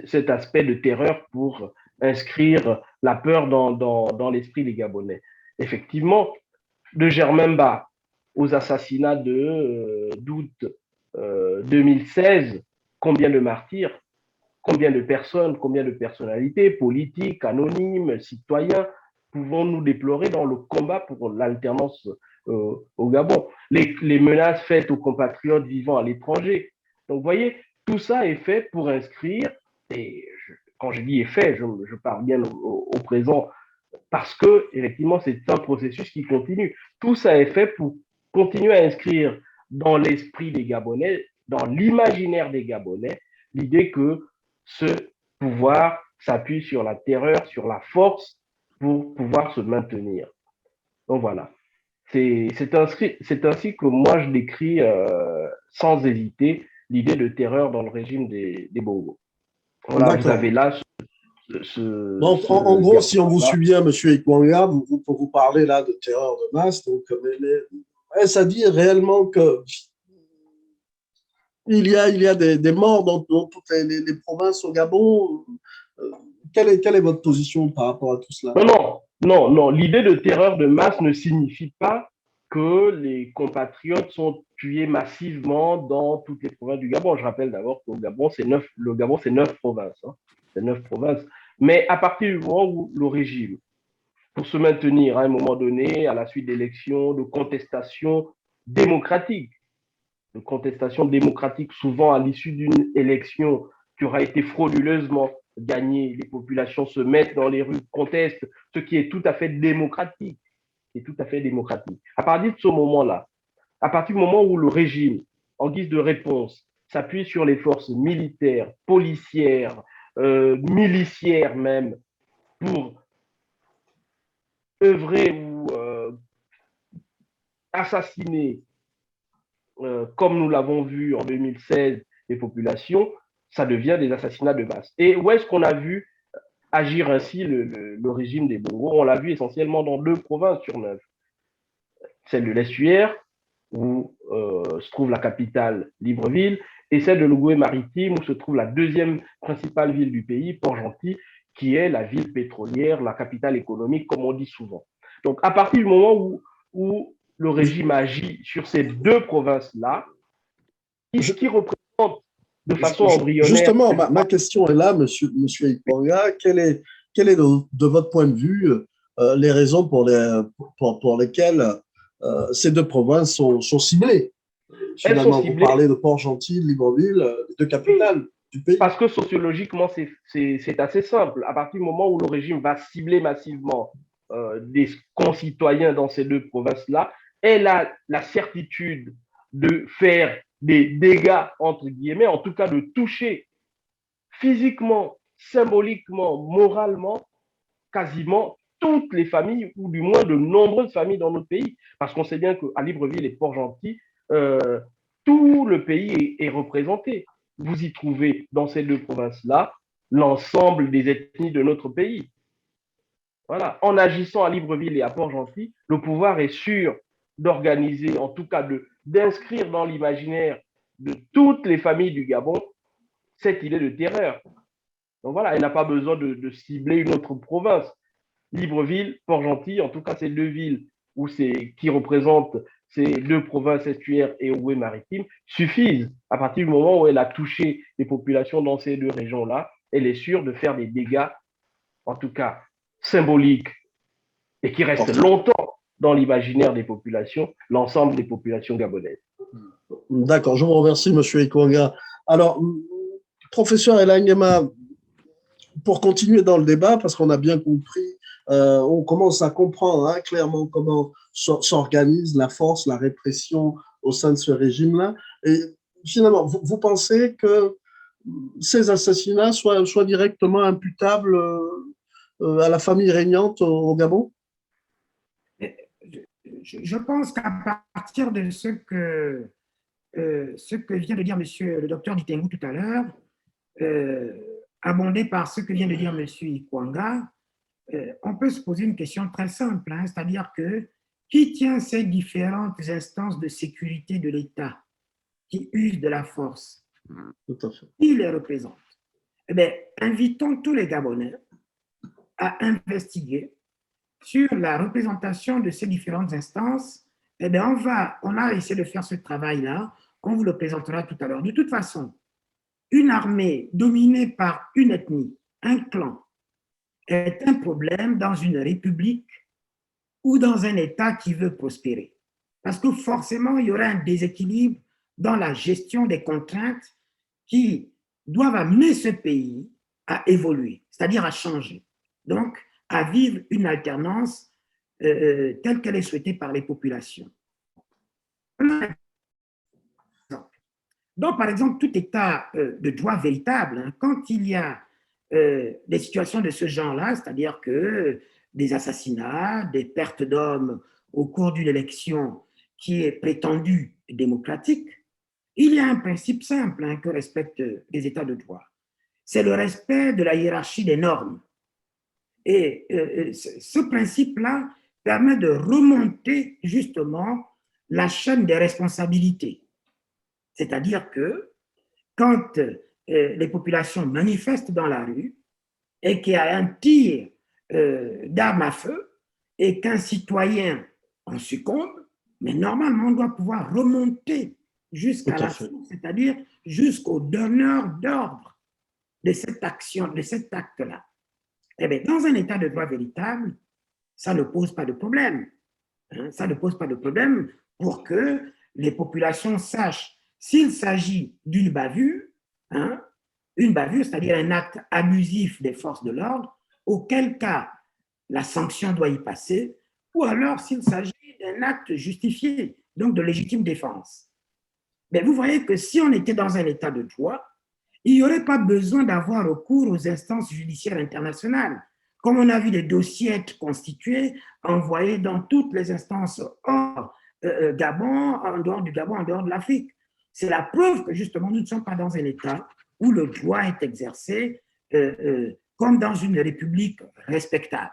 cet aspect de terreur pour inscrire la peur dans l'esprit des Gabonais. Effectivement, de Germain Ba aux assassinats d'août 2016, combien de martyrs, combien de personnes, combien de personnalités politiques, anonymes, citoyens pouvons-nous déplorer dans le combat pour l'alternance au Gabon? Les menaces faites aux compatriotes vivant à l'étranger. Donc, vous voyez, tout ça est fait pour inscrire, et quand je dis est fait, je parle bien au présent, parce que, effectivement, c'est un processus qui continue. Tout ça est fait pour continuer à inscrire dans l'esprit des Gabonais, dans l'imaginaire des Gabonais, l'idée que ce pouvoir s'appuie sur la terreur, sur la force pour pouvoir se maintenir. Donc voilà. C'est ainsi que moi je décris sans hésiter l'idée de terreur dans le régime des Bongo. Voilà, vous avez là donc, en gros, si on vous suit bien, M. Ikwanga, vous parlez là de terreur de masse. Donc, est-ce à dire réellement que il y a des morts dans toutes les provinces au Gabon? Quelle est votre position par rapport à tout cela? Non. L'idée de terreur de masse ne signifie pas que les compatriotes sont tués massivement dans toutes les provinces du Gabon. Je rappelle d'abord qu'au Gabon, le Gabon, c'est 9 provinces. Hein. C'est 9 provinces. Mais à partir du moment où le régime, pour se maintenir à un moment donné, à la suite d'élections, de contestations démocratiques, souvent à l'issue d'une élection qui aura été frauduleusement gagnée, les populations se mettent dans les rues, contestent, ce qui est tout à fait démocratique. C'est tout à fait démocratique. À partir de ce moment-là, à partir du moment où le régime, en guise de réponse, s'appuie sur les forces militaires, policières, miliciaires même, pour œuvrer ou assassiner, comme nous l'avons vu en 2016, les populations, ça devient des assassinats de masse. Et où est-ce qu'on a vu agir ainsi le régime des Bongo? On l'a vu essentiellement dans 2 provinces sur 9. Celle de l'Estuaire, où se trouve la capitale Libreville, et celle de l'Ogooué-Maritime, où se trouve la 2e principale ville du pays, Port-Gentil, qui est la ville pétrolière, la capitale économique, comme on dit souvent. Donc, à partir du moment où le régime agit sur ces 2 provinces-là, qui représente de façon embryonnaire... Justement, ma question est là, monsieur Ikwanga. Quelle est de votre point de vue les raisons pour lesquelles ces 2 provinces sont ciblées? Finalement, vous parlez de Port-Gentil, Libreville, les 2 capitales du pays. Parce que sociologiquement, c'est assez simple. À partir du moment où le régime va cibler massivement des concitoyens dans ces 2 provinces-là, elle a la certitude de faire des dégâts, entre guillemets, en tout cas de toucher physiquement, symboliquement, moralement, quasiment toutes les familles, ou du moins de nombreuses familles dans notre pays. Parce qu'on sait bien qu'à Libreville et Port-Gentil, tout le pays est représenté. Vous y trouvez dans ces 2 provinces-là l'ensemble des ethnies de notre pays. Voilà. En agissant à Libreville et à Port-Gentil, le pouvoir est sûr d'organiser, en tout cas d'inscrire dans l'imaginaire de toutes les familles du Gabon cette idée de terreur. Donc voilà, il n'a pas besoin de cibler une autre province. Libreville, Port-Gentil, en tout cas ces 2 villes qui représentent ces 2 provinces estuaires et Ogooué-Maritime, suffisent. À partir du moment où elle a touché les populations dans ces 2 régions-là, elle est sûre de faire des dégâts, en tout cas symboliques, et qui restent longtemps dans l'imaginaire des populations, l'ensemble des populations gabonaises. D'accord, je vous remercie, M. Ikwanga. Alors, professeur Elangema, pour continuer dans le débat, parce qu'on a bien compris, on commence à comprendre clairement comment s'organise la force, la répression au sein de ce régime-là. Et finalement, vous pensez que ces assassinats soient directement imputables à la famille régnante au Gabon? Je pense qu'à partir de ce que vient de dire monsieur le docteur Ditengou tout à l'heure, abondé par ce que vient de dire monsieur Ikwanga, on peut se poser une question très simple, c'est-à-dire que qui tient ces différentes instances de sécurité de l'État qui usent de la force? Tout à fait. Qui les représente? Eh bien, invitons tous les Gabonais à investiguer sur la représentation de ces différentes instances eh bien, on a essayé de faire ce travail-là, on vous le présentera tout à l'heure. De toute façon, une armée dominée par une ethnie, un clan, est un problème dans une république ou dans un État qui veut prospérer. Parce que forcément, il y aura un déséquilibre dans la gestion des contraintes qui doivent amener ce pays à évoluer, c'est-à-dire à changer. Donc, à vivre une alternance telle qu'elle est souhaitée par les populations. Donc, par exemple, tout état de droit véritable, hein, quand il y a des situations de ce genre-là, c'est-à-dire que des assassinats, des pertes d'hommes au cours d'une élection qui est prétendue démocratique, il y a un principe simple hein, que respectent les États de droit. C'est le respect de la hiérarchie des normes. Et ce principe-là permet de remonter justement la chaîne des responsabilités. C'est-à-dire que quand les populations manifestent dans la rue et qu'il y a un tir d'armes à feu et qu'un citoyen en succombe, mais normalement, on doit pouvoir remonter jusqu'à la source, c'est-à-dire jusqu'au donneur d'ordre de cette action, de cet acte-là. Eh bien, dans un état de droit véritable, ça ne pose pas de problème. Hein, ça ne pose pas de problème pour que les populations sachent s'il s'agit d'une bavure, hein, une bavure, c'est-à-dire un acte abusif des forces de l'ordre, auquel cas la sanction doit y passer, ou alors s'il s'agit d'un acte justifié, donc de légitime défense. Mais vous voyez que si on était dans un état de droit, il n'y aurait pas besoin d'avoir recours aux instances judiciaires internationales. Comme on a vu des dossiers être constitués, envoyés dans toutes les instances hors Gabon, en dehors du Gabon, en dehors de l'Afrique. C'est la preuve que justement nous ne sommes pas dans un état où le droit est exercé comme dans une république respectable.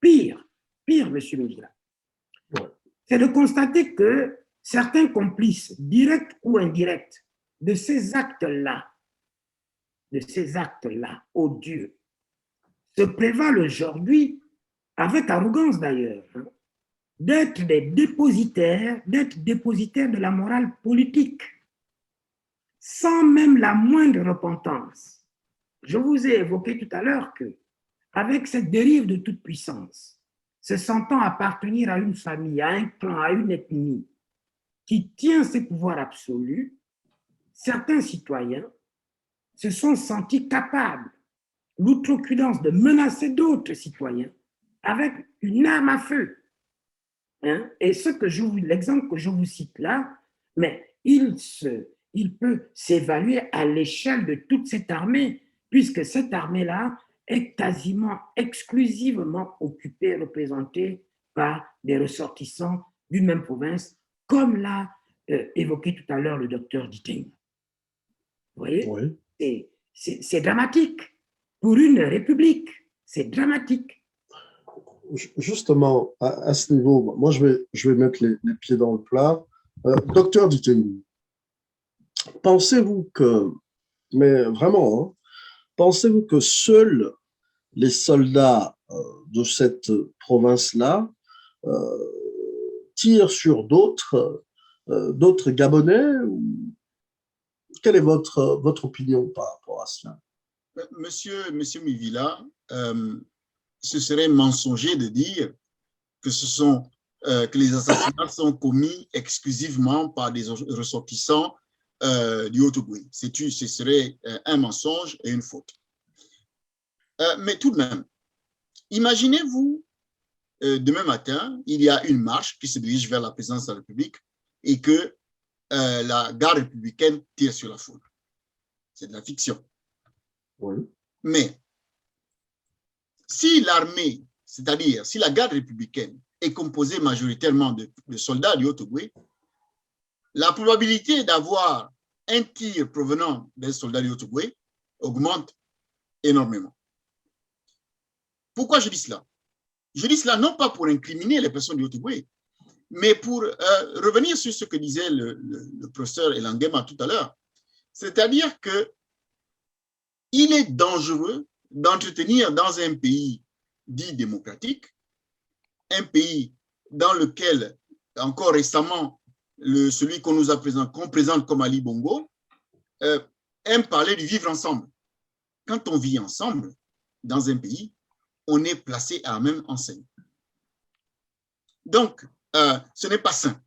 Pire, monsieur Migila, c'est de constater que certains complices, directs ou indirects, de ces actes-là, odieux, se prévalent aujourd'hui, avec arrogance d'ailleurs, hein, d'être dépositaires de la morale politique, sans même la moindre repentance. Je vous ai évoqué tout à l'heure que, avec cette dérive de toute puissance, se sentant appartenir à une famille, à un clan, à une ethnie qui tient ses pouvoirs absolus, certains citoyens se sont sentis capables, l'outrecuidance de menacer d'autres citoyens avec une arme à feu. Hein? Et l'exemple que je vous cite là, mais il peut s'évaluer à l'échelle de toute cette armée, puisque cette armée-là est quasiment exclusivement occupée, représentée par des ressortissants d'une même province, comme l'a évoqué tout à l'heure le docteur Diteng. Vous voyez, oui. C'est dramatique. Pour une république, c'est dramatique. Justement, à ce niveau, moi, je vais mettre les pieds dans le plat. Docteur Diteng, pensez-vous que, mais vraiment, hein, pensez-vous que seuls les soldats de cette province-là tirent sur d'autres Gabonais? Quelle est votre opinion par rapport à cela? Monsieur Mivila, ce serait mensonger de dire que les assassinats sont commis exclusivement par des ressortissants du Haut-Ogooué. Ce serait un mensonge et une faute. Mais tout de même, imaginez-vous, demain matin, il y a une marche qui se dirige vers la présidence de la République et que la garde républicaine tire sur la foule. C'est de la fiction. Oui. Mais si l'armée, c'est-à-dire si la garde républicaine est composée majoritairement de soldats du Haut-Ogooué, la probabilité d'avoir un tir provenant des soldats du Haut-Ogooué augmente énormément. Pourquoi je dis cela? Je dis cela non pas pour incriminer les personnes du Haut-Ogooué, mais pour revenir sur ce que disait le professeur Elangema tout à l'heure, c'est-à-dire qu'il est dangereux d'entretenir dans un pays dit démocratique, un pays dans lequel encore récemment, celui qu'on nous a qu'on présente comme Ali Bongo, aime parler du vivre ensemble. Quand on vit ensemble dans un pays, on est placé à la même enseigne. Donc, ce n'est pas sain,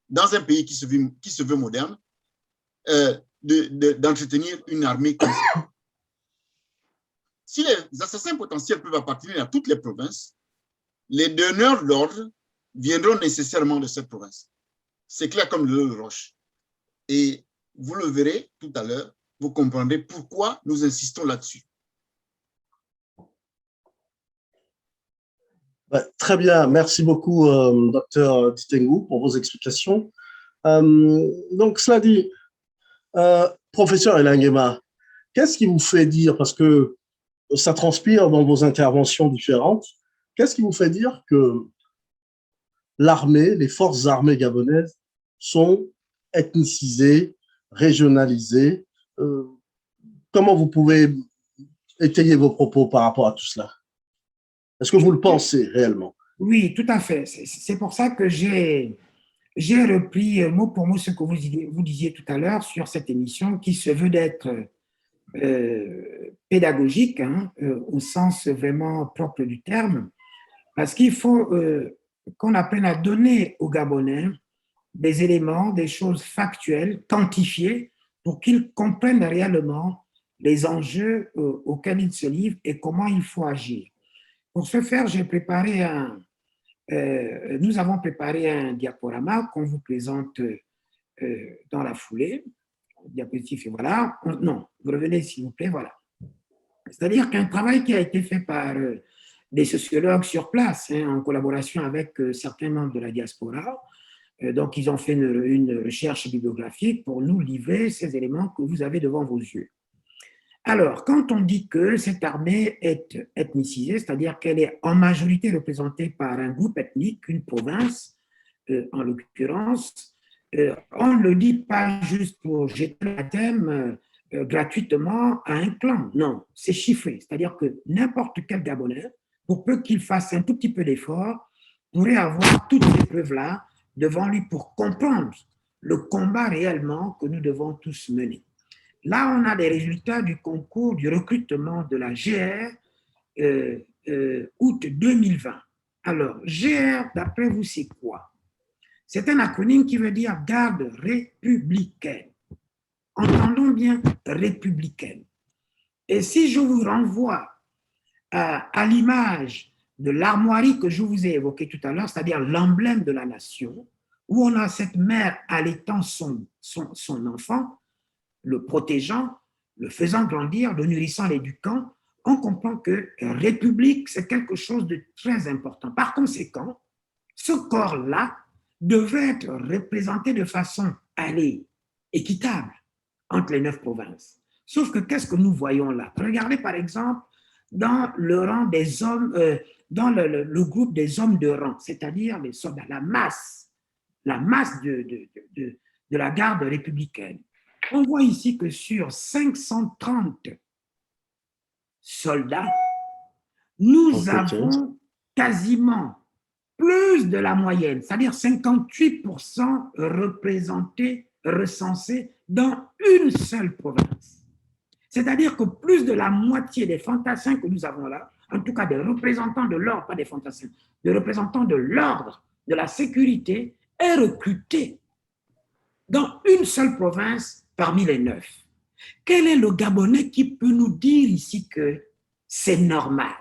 dans un pays qui se veut moderne, d'entretenir une armée comme ça. Si les assassins potentiels peuvent appartenir à toutes les provinces, les donneurs d'ordre viendront nécessairement de cette province. C'est clair comme l'eau de roche. Et vous le verrez tout à l'heure, vous comprendrez pourquoi nous insistons là-dessus. Très bien, merci beaucoup, Dr Ditengu, pour vos explications. Donc, cela dit, professeur Elangema, qu'est-ce qui vous fait dire, parce que ça transpire dans vos interventions différentes, qu'est-ce qui vous fait dire que l'armée, les forces armées gabonaises sont ethnicisées, régionalisées? Comment vous pouvez étayer vos propos par rapport à tout cela? Est-ce que vous le pensez réellement? Oui, tout à fait. C'est pour ça que j'ai repris mot pour mot ce que vous disiez tout à l'heure sur cette émission qui se veut d'être pédagogique, hein, au sens vraiment propre du terme, parce qu'il faut qu'on apprenne à donner aux Gabonais des éléments, des choses factuelles, quantifiées, pour qu'ils comprennent réellement les enjeux auxquels ils se livrent et comment il faut agir. Pour ce faire, nous avons préparé un diaporama qu'on vous présente dans la foulée. Diapositive, et voilà. Non, vous revenez s'il vous plaît, voilà. C'est-à-dire qu'un travail qui a été fait par des sociologues sur place, hein, en collaboration avec certains membres de la diaspora. Donc, ils ont fait une recherche bibliographique pour nous livrer ces éléments que vous avez devant vos yeux. Alors, quand on dit que cette armée est ethnicisée, c'est-à-dire qu'elle est en majorité représentée par un groupe ethnique, une province, en l'occurrence, on ne le dit pas juste pour jeter la thème gratuitement à un clan. Non, c'est chiffré. C'est-à-dire que n'importe quel Gabonais, pour peu qu'il fasse un tout petit peu d'effort, pourrait avoir toutes ces preuves-là devant lui pour comprendre le combat réellement que nous devons tous mener. Là, on a les résultats du concours du recrutement de la GR août 2020. Alors, GR, d'après vous, c'est quoi? C'est un acronyme qui veut dire garde républicaine. Entendons bien républicaine. Et si je vous renvoie à l'image de l'armoirie que je vous ai évoquée tout à l'heure, c'est-à-dire l'emblème de la nation, où on a cette mère allaitant son enfant, le protégeant, le faisant grandir, le nourrissant, l'éduquant, on comprend que république, c'est quelque chose de très important. Par conséquent, ce corps-là devrait être représenté de façon, équitable entre les 9 provinces. Sauf que qu'est-ce que nous voyons là? Regardez par exemple dans le rang des hommes, dans le groupe des hommes de rang, c'est-à-dire les soldats, la masse de la garde républicaine. On voit ici que sur 530 soldats, nous avons quasiment plus de la moyenne, c'est-à-dire 58% représentés, recensés dans une seule province. C'est-à-dire que plus de la moitié des fantassins que nous avons là, en tout cas des représentants de l'ordre, pas des fantassins, des représentants de l'ordre, de la sécurité, est recruté dans une seule province parmi les 9. Quel est le Gabonais qui peut nous dire ici que c'est normal?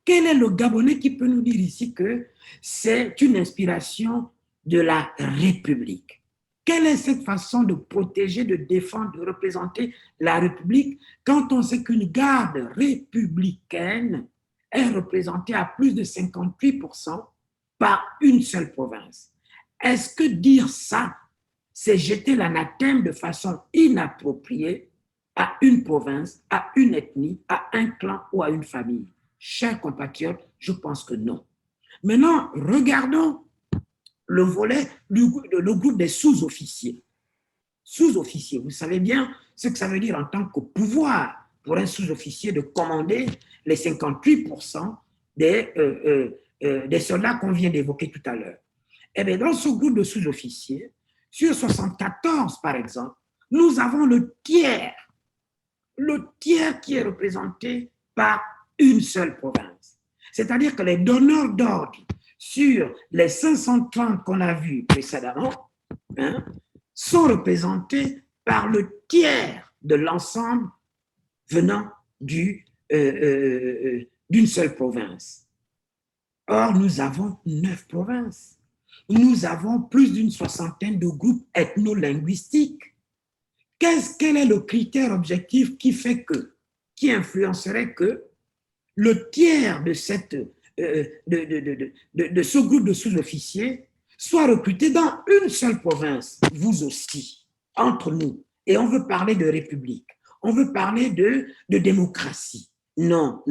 Quel est le Gabonais qui peut nous dire ici que c'est une inspiration de la République? Quelle est cette façon de protéger, de défendre, de représenter la République quand on sait qu'une garde républicaine est représentée à plus de 58% par une seule province? Est-ce que dire ça, c'est jeter l'anathème de façon inappropriée à une province, à une ethnie, à un clan ou à une famille? Chers compatriotes, je pense que non. Maintenant, regardons le volet, le groupe des sous-officiers. Sous-officiers, vous savez bien ce que ça veut dire en tant que pouvoir pour un sous-officier de commander les 58% des soldats qu'on vient d'évoquer tout à l'heure. Eh bien, dans ce groupe de sous-officiers, sur 74, par exemple, nous avons le tiers qui est représenté par une seule province. C'est-à-dire que les donneurs d'ordre sur les 530 qu'on a vus précédemment sont représentés par le tiers de l'ensemble venant d'une seule province. Or, nous avons 9 provinces. Nous avons plus d'une soixantaine de groupes ethno-linguistiques. Quel est le critère objectif qui influencerait que le tiers de ce groupe de sous-officiers soit recruté dans une seule province, vous aussi, entre nous. Et on veut parler de république, on veut parler de démocratie. Non.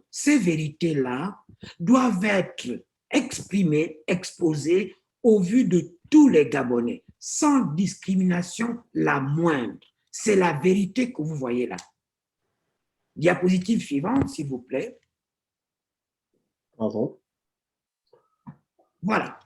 Ces vérités-là doivent être exprimées, exposées au vu de tous les Gabonais, sans discrimination la moindre. C'est la vérité que vous voyez là. Diapositive suivante, s'il vous plaît. Pardon. Voilà.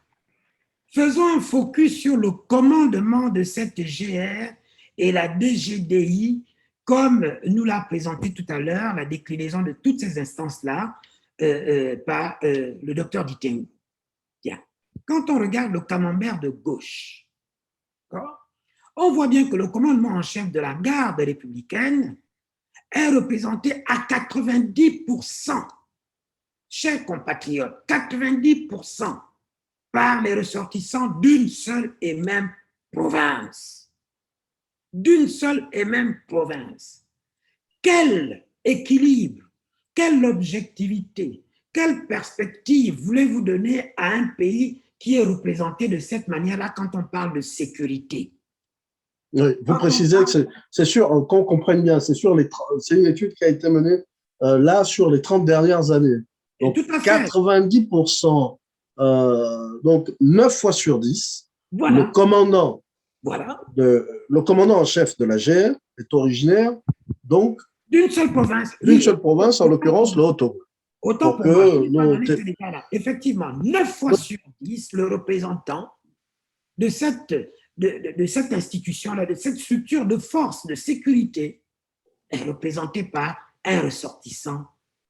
Faisons un focus sur le commandement de cette GR et la DGDI, comme nous l'a présenté tout à l'heure, la déclinaison de toutes ces instances-là par le docteur Ditengu. Bien. Quand on regarde le camembert de gauche, on voit bien que le commandement en chef de la garde républicaine est représenté à 90%, chers compatriotes, 90% par les ressortissants d'une seule et même province. D'une seule et même province. Quel équilibre, quelle objectivité, quelle perspective voulez-vous donner à un pays qui est représenté de cette manière-là quand on parle de sécurité? Oui, vous précisez que c'est sûr, qu'on comprenne bien, c'est une étude qui a été menée là sur les 30 dernières années. Donc, 90%, donc 9 fois sur 10, voilà. le commandant en chef de la GR est originaire donc d'une seule province. En l'occurrence le Haut-Togo. Autant pour moi, effectivement, 9 fois sur 10, le représentant de cette institution-là, de cette structure de force, de sécurité, est représenté par un ressortissant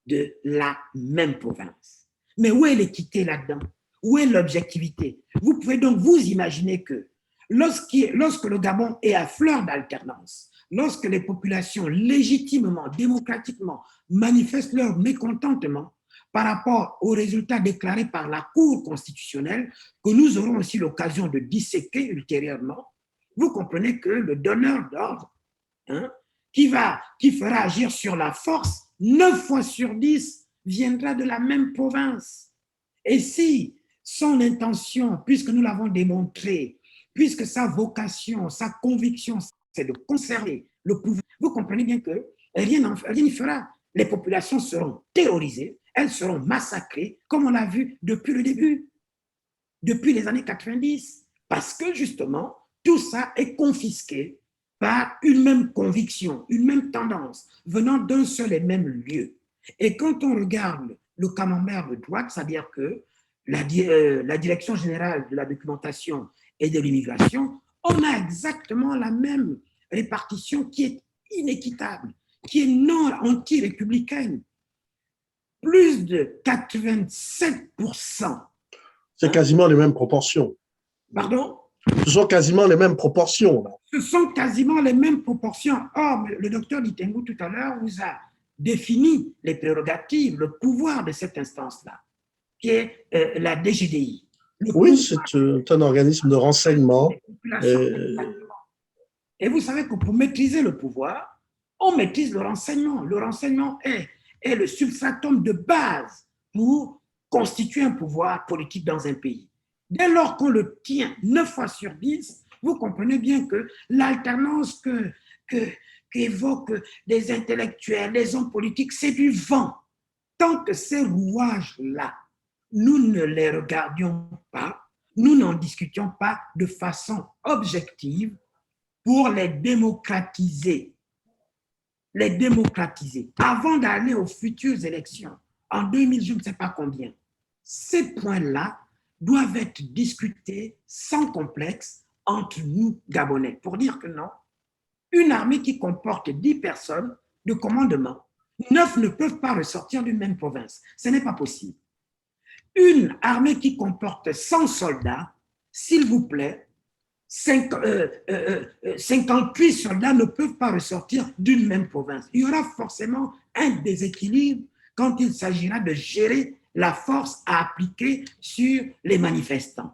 de la même province. Mais où est l'équité là-dedans? Où est l'objectivité? Vous pouvez donc vous imaginer que lorsque le Gabon est à fleur d'alternance, lorsque les populations légitimement, démocratiquement manifestent leur mécontentement par rapport aux résultats déclarés par la Cour constitutionnelle, que nous aurons aussi l'occasion de disséquer ultérieurement, vous comprenez que le donneur d'ordre, qui fera agir sur la force, 9 fois sur 10, viendra de la même province. Et si son intention, puisque nous l'avons démontré, puisque sa vocation, sa conviction, c'est de conserver le pouvoir, vous comprenez bien que rien n'y fera. Les populations seront terrorisées, elles seront massacrées, comme on l'a vu depuis le début, depuis les années 90, parce que justement, tout ça est confisqué par une même conviction, une même tendance, venant d'un seul et même lieu. Et quand on regarde le camembert de droite, c'est-à-dire que la Direction générale de la documentation et de l'immigration, on a exactement la même répartition qui est inéquitable, qui est non anti-républicaine. Plus de 87%. C'est quasiment les mêmes proportions. Pardon? Ce sont quasiment les mêmes proportions. Là. Ce sont quasiment les mêmes proportions. Or, le docteur Ditengu, tout à l'heure, vous a défini les prérogatives, le pouvoir de cette instance-là, qui est la DGDI. Oui, c'est un organisme de renseignement. Et vous savez que pour maîtriser le pouvoir, on maîtrise le renseignement. Le renseignement est le substratum de base pour constituer un pouvoir politique dans un pays. Dès lors qu'on le tient 9 fois sur 10, vous comprenez bien que l'alternance qu'évoquent des intellectuels, des hommes politiques, c'est du vent. Tant que ces rouages-là, nous ne les regardions pas, nous n'en discutions pas de façon objective pour les démocratiser. Les démocratiser. Avant d'aller aux futures élections, en 2000, je ne sais pas combien, ces points-là doivent être discutées sans complexe entre nous, Gabonais, pour dire que non, une armée qui comporte 10 personnes de commandement, 9 ne peuvent pas ressortir d'une même province. Ce n'est pas possible. Une armée qui comporte 100 soldats, s'il vous plaît, 58 soldats ne peuvent pas ressortir d'une même province. Il y aura forcément un déséquilibre quand il s'agira de gérer la force à appliquer sur les manifestants.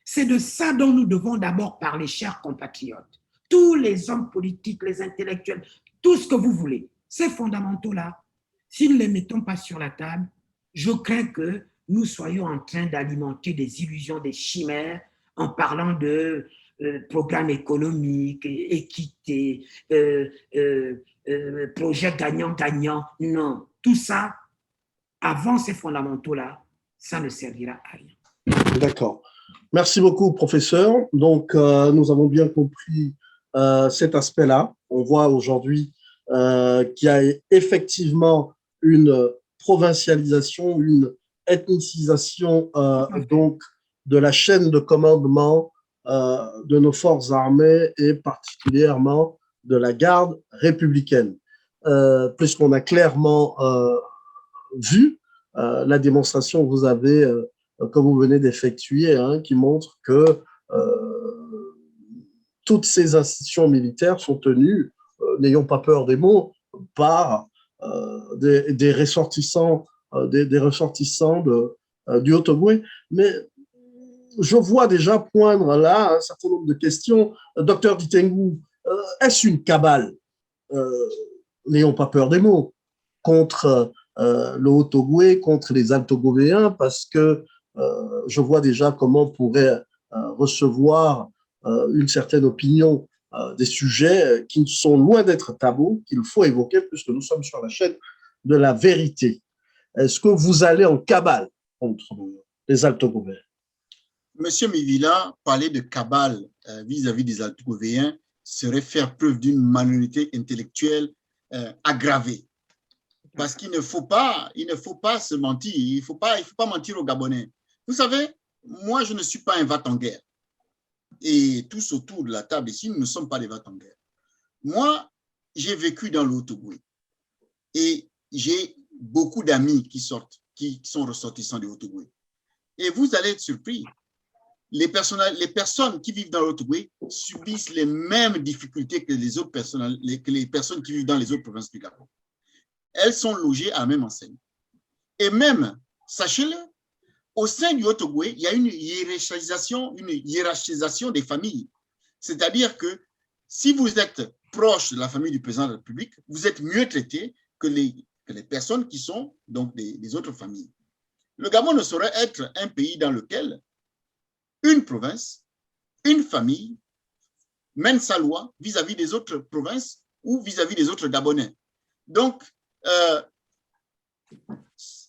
C'est de ça dont nous devons d'abord parler, chers compatriotes. Tous les hommes politiques, les intellectuels, tout ce que vous voulez, ces fondamentaux-là, si nous ne les mettons pas sur la table, je crains que nous soyons en train d'alimenter des illusions, des chimères, en parlant de programme économique, équité, projet gagnant-gagnant. Non, tout ça, avant ces fondamentaux-là, ça ne servira à rien. D'accord. Merci beaucoup, professeur. Donc, nous avons bien compris cet aspect-là. On voit aujourd'hui qu'il y a effectivement une provincialisation, une ethnicisation donc de la chaîne de commandement de nos forces armées et particulièrement de la garde républicaine. Puisqu'on a clairement vu la démonstration que vous avez, que vous venez d'effectuer, hein, qui montre que toutes ces institutions militaires sont tenues, n'ayons pas peur des mots, par des ressortissants, des ressortissants du Haut-Ogooué. Mais je vois déjà poindre là un certain nombre de questions. Docteur Ditengou, est-ce une cabale, n'ayons pas peur des mots, contre le Haut-Ogooué, contre les Alto-Govéens, parce que je vois déjà comment on pourrait recevoir une certaine opinion des sujets qui sont loin d'être tabous, qu'il faut évoquer puisque nous sommes sur la chaîne de la vérité. Est-ce que vous allez en cabale contre les Alto-Govéens? Monsieur Mivila, parler de cabale vis-à-vis des Alto-Govéens serait faire preuve d'une malhonnêteté intellectuelle aggravée. Parce qu'il ne faut pas se mentir, il ne faut pas mentir aux Gabonais. Vous savez, moi, je ne suis pas un va-t-en-guerre. Et tous autour de la table ici, nous ne sommes pas des va-t-en-guerre. Moi, j'ai vécu dans le Haut-Ogooué et j'ai beaucoup d'amis qui sont ressortissants du Haut-Ogooué. Et vous allez être surpris. Les personnes qui vivent dans le Haut-Ogooué subissent les mêmes difficultés que les personnes qui vivent dans les autres provinces du Gabon. Elles sont logées à la même enseigne. Et même, sachez-le, au sein du Haut-Ogooué, il y a une hiérarchisation des familles. C'est-à-dire que si vous êtes proche de la famille du président de la République, vous êtes mieux traité que les personnes qui sont donc des autres familles. Le Gabon ne saurait être un pays dans lequel une province, une famille mène sa loi vis-à-vis des autres provinces ou vis-à-vis des autres Gabonais. Donc,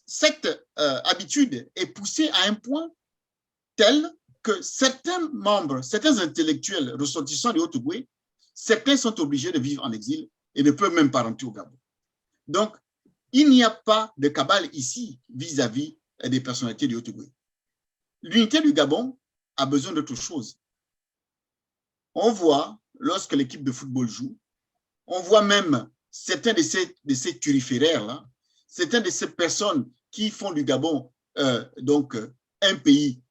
cette habitude est poussée à un point tel que certains membres, certains intellectuels ressortissants du Haut-Ogooué, certains sont obligés de vivre en exil et ne peuvent même pas rentrer au Gabon. Donc, il n'y a pas de cabale ici vis-à-vis des personnalités du Haut-Ogooué. L'unité du Gabon a besoin d'autre chose. On voit, lorsque l'équipe de football joue, on voit même certains de ces turiféraires-là, certaines de ces personnes qui font du Gabon donc un pays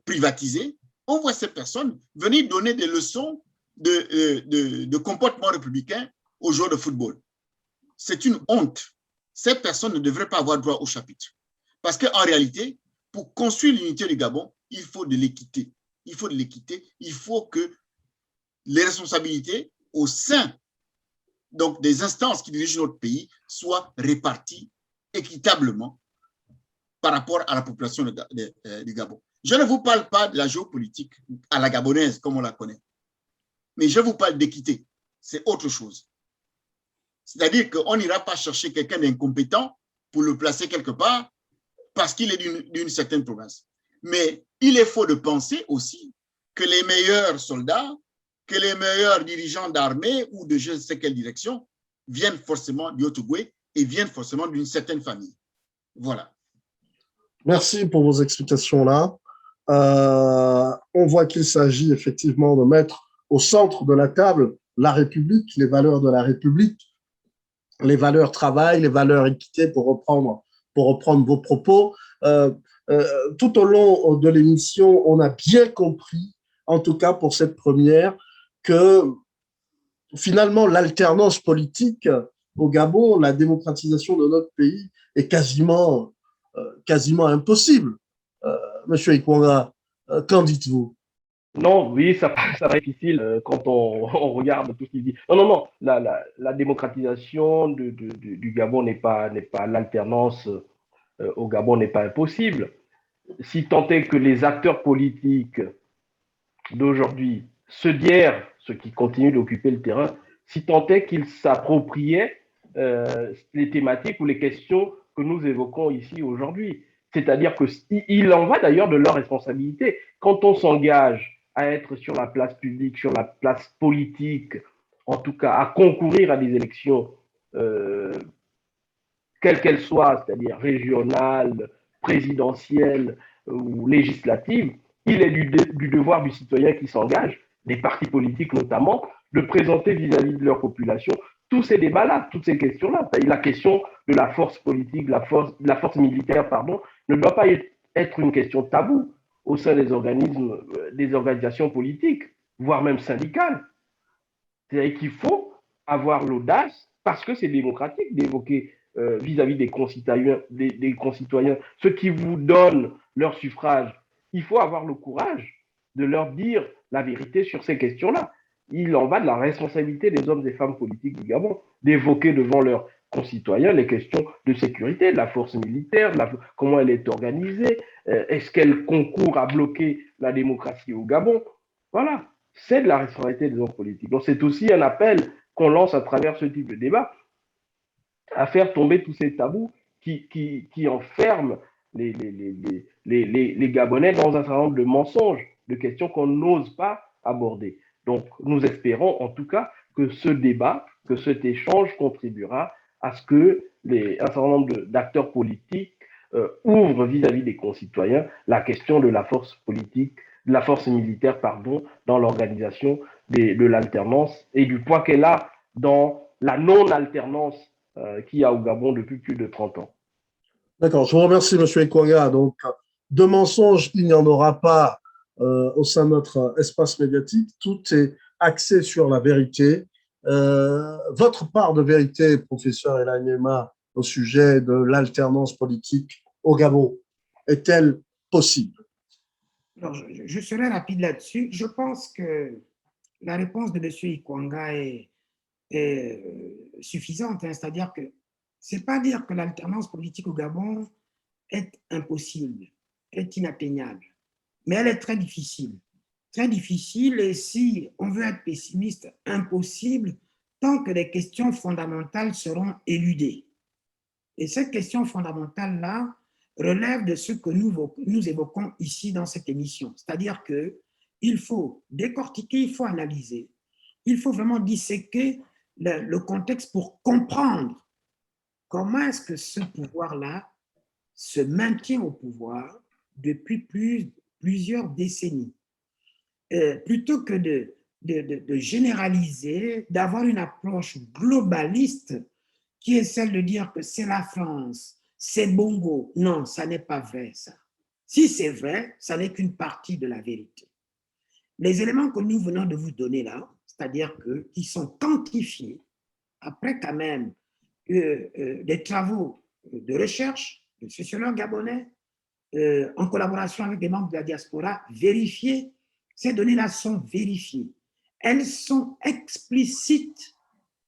privatisé, on voit ces personnes venir donner des leçons de comportement républicain aux joueurs de football. C'est une honte. Ces personnes ne devraient pas avoir droit au chapitre. Parce qu'en réalité, pour construire l'unité du Gabon, il faut de l'équité. Il faut de l'équité. Il faut que les responsabilités au sein donc, des instances qui dirigent notre pays soient réparties équitablement par rapport à la population du Gabon. Je ne vous parle pas de la géopolitique à la gabonaise, comme on la connaît, mais je vous parle d'équité. C'est autre chose. C'est-à-dire qu'on n'ira pas chercher quelqu'un d'incompétent pour le placer quelque part parce qu'il est d'une certaine province. Mais il est faux de penser aussi que les meilleurs soldats, que les meilleurs dirigeants d'armée ou de je ne sais quelle direction viennent forcément du Haut-Ogooué et viennent forcément d'une certaine famille. Voilà. Merci pour vos explications là. On voit qu'il s'agit effectivement de mettre au centre de la table la République, les valeurs de la République, les valeurs travail, les valeurs équité, pour reprendre vos propos. Tout au long de l'émission, on a bien compris, en tout cas pour cette première, que finalement l'alternance politique au Gabon, la démocratisation de notre pays est quasiment impossible. Monsieur Ikwanga, qu'en dites-vous? Non, oui, ça va être difficile quand on regarde tout ce qu'il dit. Non, non, non, la démocratisation du Gabon n'est pas l'alternance au Gabon n'est pas impossible. Si tant est que les acteurs politiques d'aujourd'hui se dièrent, ceux qui continuent d'occuper le terrain, si tant est qu'ils s'appropriaient les thématiques ou les questions que nous évoquons ici aujourd'hui. C'est-à-dire qu'il en va d'ailleurs de leur responsabilité. Quand on s'engage à être sur la place publique, sur la place politique, en tout cas à concourir à des élections, quelles qu'elles soient, c'est-à-dire régionales, présidentielles ou législatives, il est du devoir du citoyen qui s'engage, des partis politiques notamment, de présenter vis-à-vis de leur population tous ces débats-là, toutes ces questions-là. La question de la force politique, la force militaire, pardon, ne doit pas être une question taboue au sein des organisations politiques, voire même syndicales. C'est-à-dire qu'il faut avoir l'audace, parce que c'est démocratique, d'évoquer vis-à-vis des concitoyens, ceux qui vous donnent leur suffrage. Il faut avoir le courage de leur dire la vérité sur ces questions-là. Il en va de la responsabilité des hommes et femmes politiques du Gabon d'évoquer devant leurs concitoyens les questions de sécurité, de la force militaire, comment elle est organisée, est-ce qu'elle concourt à bloquer la démocratie au Gabon. Voilà, c'est de la responsabilité des hommes politiques. Donc c'est aussi un appel qu'on lance à travers ce type de débat, à faire tomber tous ces tabous qui enferment les Gabonais dans un certain nombre de mensonges, de questions qu'on n'ose pas aborder. Donc, nous espérons en tout cas que ce débat, que cet échange contribuera à ce que un certain nombre d'acteurs politiques ouvrent vis-à-vis des concitoyens la question de la force politique, de la force militaire, pardon, dans l'organisation de l'alternance et du poids qu'elle a dans la non-alternance qu'il y a au Gabon depuis plus de 30 ans. D'accord, je vous remercie, M. Ikwanga. Donc, de mensonges, il n'y en aura pas au sein de notre espace médiatique. Tout est axé sur la vérité. Votre part de vérité, professeur Elanyema, au sujet de l'alternance politique au Gabon, est-elle possible? Alors, je serai rapide là-dessus. Je pense que la réponse de M. Ikwanga est suffisante, hein, c'est-à-dire que c'est pas dire que l'alternance politique au Gabon est impossible, est inatteignable, mais elle est très difficile, et si on veut être pessimiste, impossible tant que les questions fondamentales seront éludées. Et cette question fondamentale-là relève de ce que nous évoquons ici dans cette émission, c'est-à-dire qu'il faut décortiquer, il faut analyser, il faut vraiment disséquer le contexte pour comprendre comment est-ce que ce pouvoir-là se maintient au pouvoir depuis plusieurs décennies. Plutôt que de généraliser, d'avoir une approche globaliste qui est celle de dire que c'est la France, c'est Bongo. Non, ça n'est pas vrai, ça. Si c'est vrai, ça n'est qu'une partie de la vérité. Les éléments que nous venons de vous donner là, c'est-à-dire qu'ils sont quantifiés après quand même des travaux de recherche de sociologues gabonais en collaboration avec des membres de la diaspora, vérifiés. Ces données-là sont vérifiées. Elles sont explicites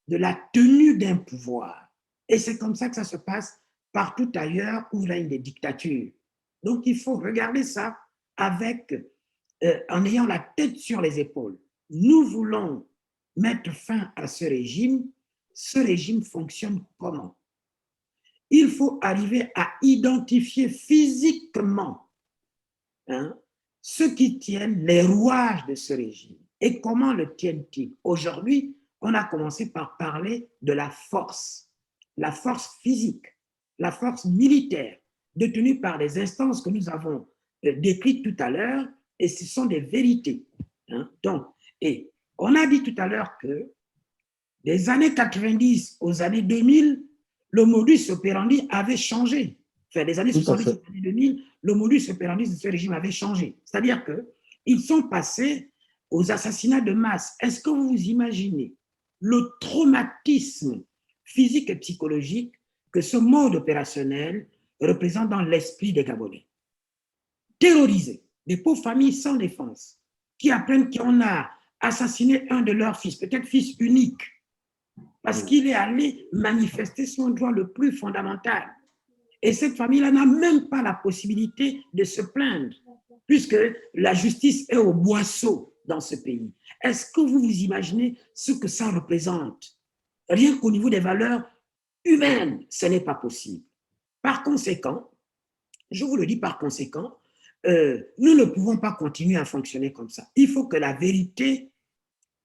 de la tenue d'un pouvoir. Et c'est comme ça que ça se passe partout ailleurs où règnent des dictatures. Donc, il faut regarder ça avec, en ayant la tête sur les épaules. Nous voulons mettre fin à ce régime. Ce régime fonctionne comment? Il faut arriver à identifier physiquement ceux qui tiennent les rouages de ce régime. Et comment le tiennent-ils? Aujourd'hui, on a commencé par parler de la force physique, la force militaire, détenue par les instances que nous avons décrites tout à l'heure, et ce sont des vérités. Hein. Donc, et on a dit tout à l'heure que des années 90 aux années 2000, le modus operandi avait changé. Enfin, des années 70 aux années 2000, le modus operandi de ce régime avait changé. C'est-à-dire qu'ils sont passés aux assassinats de masse. Est-ce que vous vous imaginez le traumatisme physique et psychologique que ce mode opérationnel représente dans l'esprit des Gabonais? Terrorisés, des pauvres familles sans défense, qui apprennent qu'on a assassiné un de leurs fils, peut-être fils unique, parce qu'il est allé manifester son droit le plus fondamental. Et cette famille-là n'a même pas la possibilité de se plaindre, puisque la justice est au boisseau dans ce pays. Est-ce que vous vous imaginez ce que ça représente? Rien qu'au niveau des valeurs humaines, ce n'est pas possible. Par conséquent, je vous le dis par conséquent, nous ne pouvons pas continuer à fonctionner comme ça. Il faut que la vérité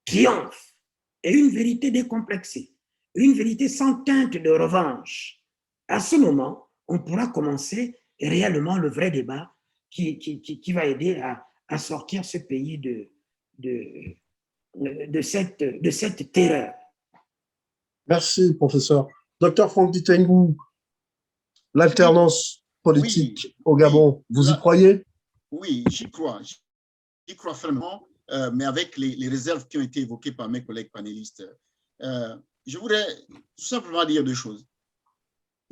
triomphe, et une vérité décomplexée, une vérité sans teinte de revanche. À ce moment, on pourra commencer réellement le vrai débat qui va aider à sortir ce pays de cette terreur. Merci, professeur. Docteur Franck Ditengou, l'alternance politique au Gabon, vous y croyez? Oui, j'y crois. J'y crois fermement, mais avec les réserves qui ont été évoquées par mes collègues panélistes. Je voudrais tout simplement dire deux choses.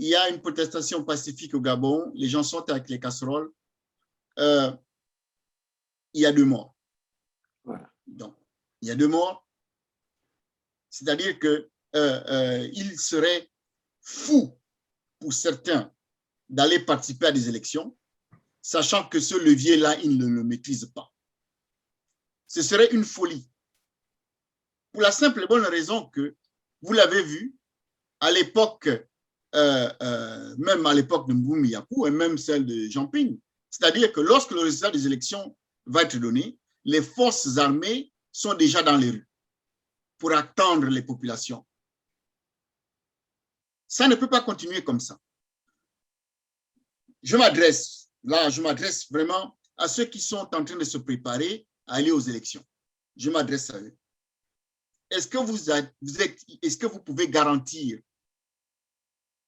Il y a une protestation pacifique au Gabon, les gens sortent avec les casseroles. Il y a 2 morts. Voilà. Donc, il y a 2 morts. C'est-à-dire qu'il serait fou pour certains d'aller participer à des élections, sachant que ce levier-là, ils ne le maîtrisent pas. Ce serait une folie. Pour la simple et bonne raison que, vous l'avez vu, à l'époque, même à l'époque de Mboumi Yakou et même celle de Jean Ping, c'est-à-dire que lorsque le résultat des élections va être donné, les forces armées sont déjà dans les rues pour attendre les populations. Ça ne peut pas continuer comme ça. Je m'adresse vraiment à ceux qui sont en train de se préparer à aller aux élections. Je m'adresse à eux. Est-ce que vous pouvez garantir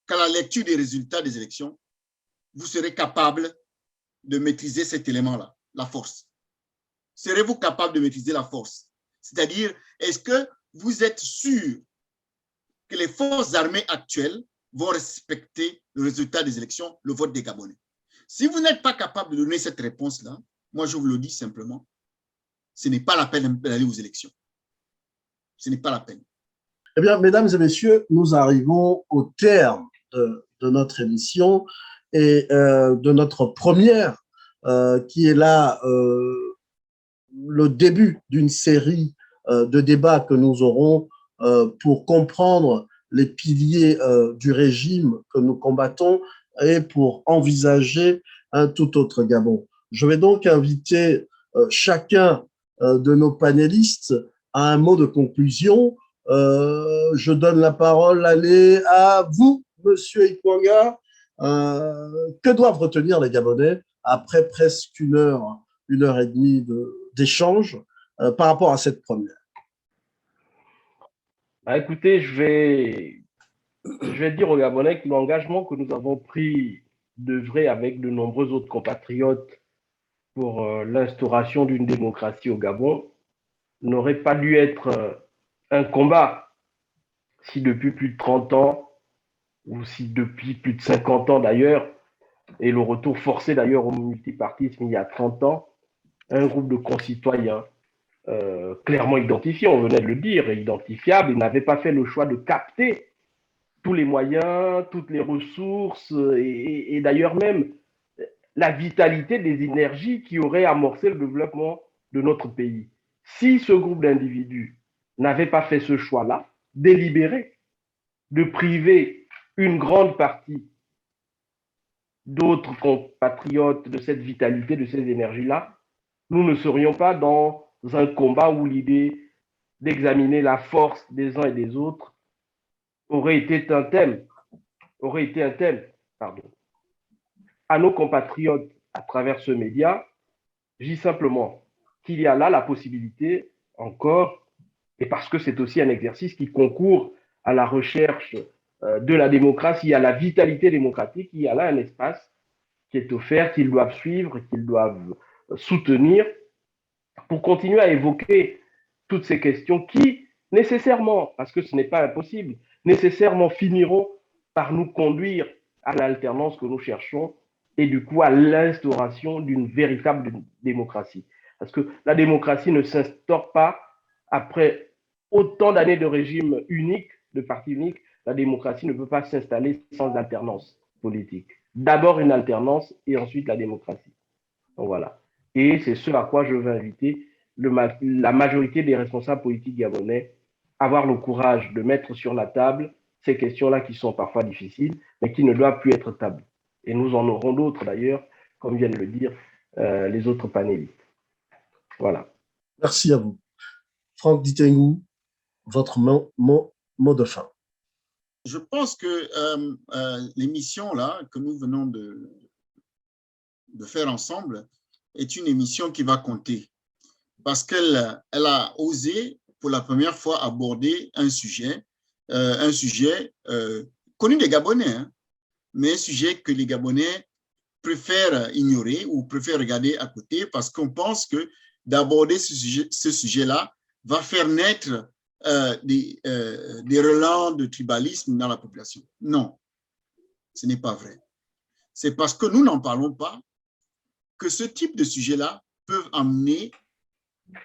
qu'à la lecture des résultats des élections, vous serez capable de maîtriser cet élément-là, la force? Serez-vous capable de maîtriser la force? C'est-à-dire, est-ce que vous êtes sûr que les forces armées actuelles vont respecter le résultat des élections, le vote des Gabonais? Si vous n'êtes pas capable de donner cette réponse-là, moi je vous le dis simplement, ce n'est pas la peine d'aller aux élections. Ce n'est pas la peine. Eh bien, mesdames et messieurs, nous arrivons au terme de notre émission et de notre première, qui est là le début d'une série de débats que nous aurons pour comprendre les piliers du régime que nous combattons et pour envisager un tout autre Gabon. Je vais donc inviter chacun de nos panélistes à un mot de conclusion. Je donne la parole à vous, Monsieur Ikwanga. Que doivent retenir les Gabonais après presque une heure et demie d'échange par rapport à cette première? Écoutez, je vais dire aux Gabonais que l'engagement que nous avons pris d'œuvrer avec de nombreux autres compatriotes pour l'instauration d'une démocratie au Gabon n'aurait pas dû être un combat si depuis plus de 30 ans, ou si depuis plus de 50 ans d'ailleurs, et le retour forcé d'ailleurs au multipartisme il y a 30 ans, un groupe de concitoyens clairement identifiés, on venait de le dire, identifiables, ils n'avaient pas fait le choix de capter tous les moyens, toutes les ressources et d'ailleurs même la vitalité des énergies qui auraient amorcé le développement de notre pays. Si ce groupe d'individus n'avait pas fait ce choix-là, délibéré, de priver une grande partie d'autres compatriotes de cette vitalité, de ces énergies-là, nous ne serions pas dans un combat où l'idée d'examiner la force des uns et des autres aurait été un thème. À nos compatriotes à travers ce média. Je dis simplement qu'il y a là la possibilité encore, et parce que c'est aussi un exercice qui concourt à la recherche de la démocratie, à la vitalité démocratique, il y a là un espace qui est offert, qu'ils doivent suivre, qu'ils doivent soutenir pour continuer à évoquer toutes ces questions qui, nécessairement, parce que ce n'est pas impossible, nécessairement finiront par nous conduire à l'alternance que nous cherchons et du coup à l'instauration d'une véritable démocratie. Parce que la démocratie ne s'instaure pas après autant d'années de régime unique, de parti unique. La démocratie ne peut pas s'installer sans alternance politique. D'abord une alternance et ensuite la démocratie. Donc voilà. Et c'est ce à quoi je veux inviter la majorité des responsables politiques gabonais à avoir le courage de mettre sur la table ces questions-là qui sont parfois difficiles, mais qui ne doivent plus être tabous. Et nous en aurons d'autres d'ailleurs, comme viennent le dire les autres panélistes. Voilà. Merci à vous. Franck Ditengou, votre mot de fin. Je pense que l'émission là que nous venons de faire ensemble est une émission qui va compter parce qu'elle a osé pour la première fois aborder un sujet connu des Gabonais, hein, mais un sujet que les Gabonais préfèrent ignorer ou préfèrent regarder à côté parce qu'on pense que d'aborder ce sujet-là va faire naître des relents de tribalisme dans la population. Non, ce n'est pas vrai. C'est parce que nous n'en parlons pas que ce type de sujet-là peuvent amener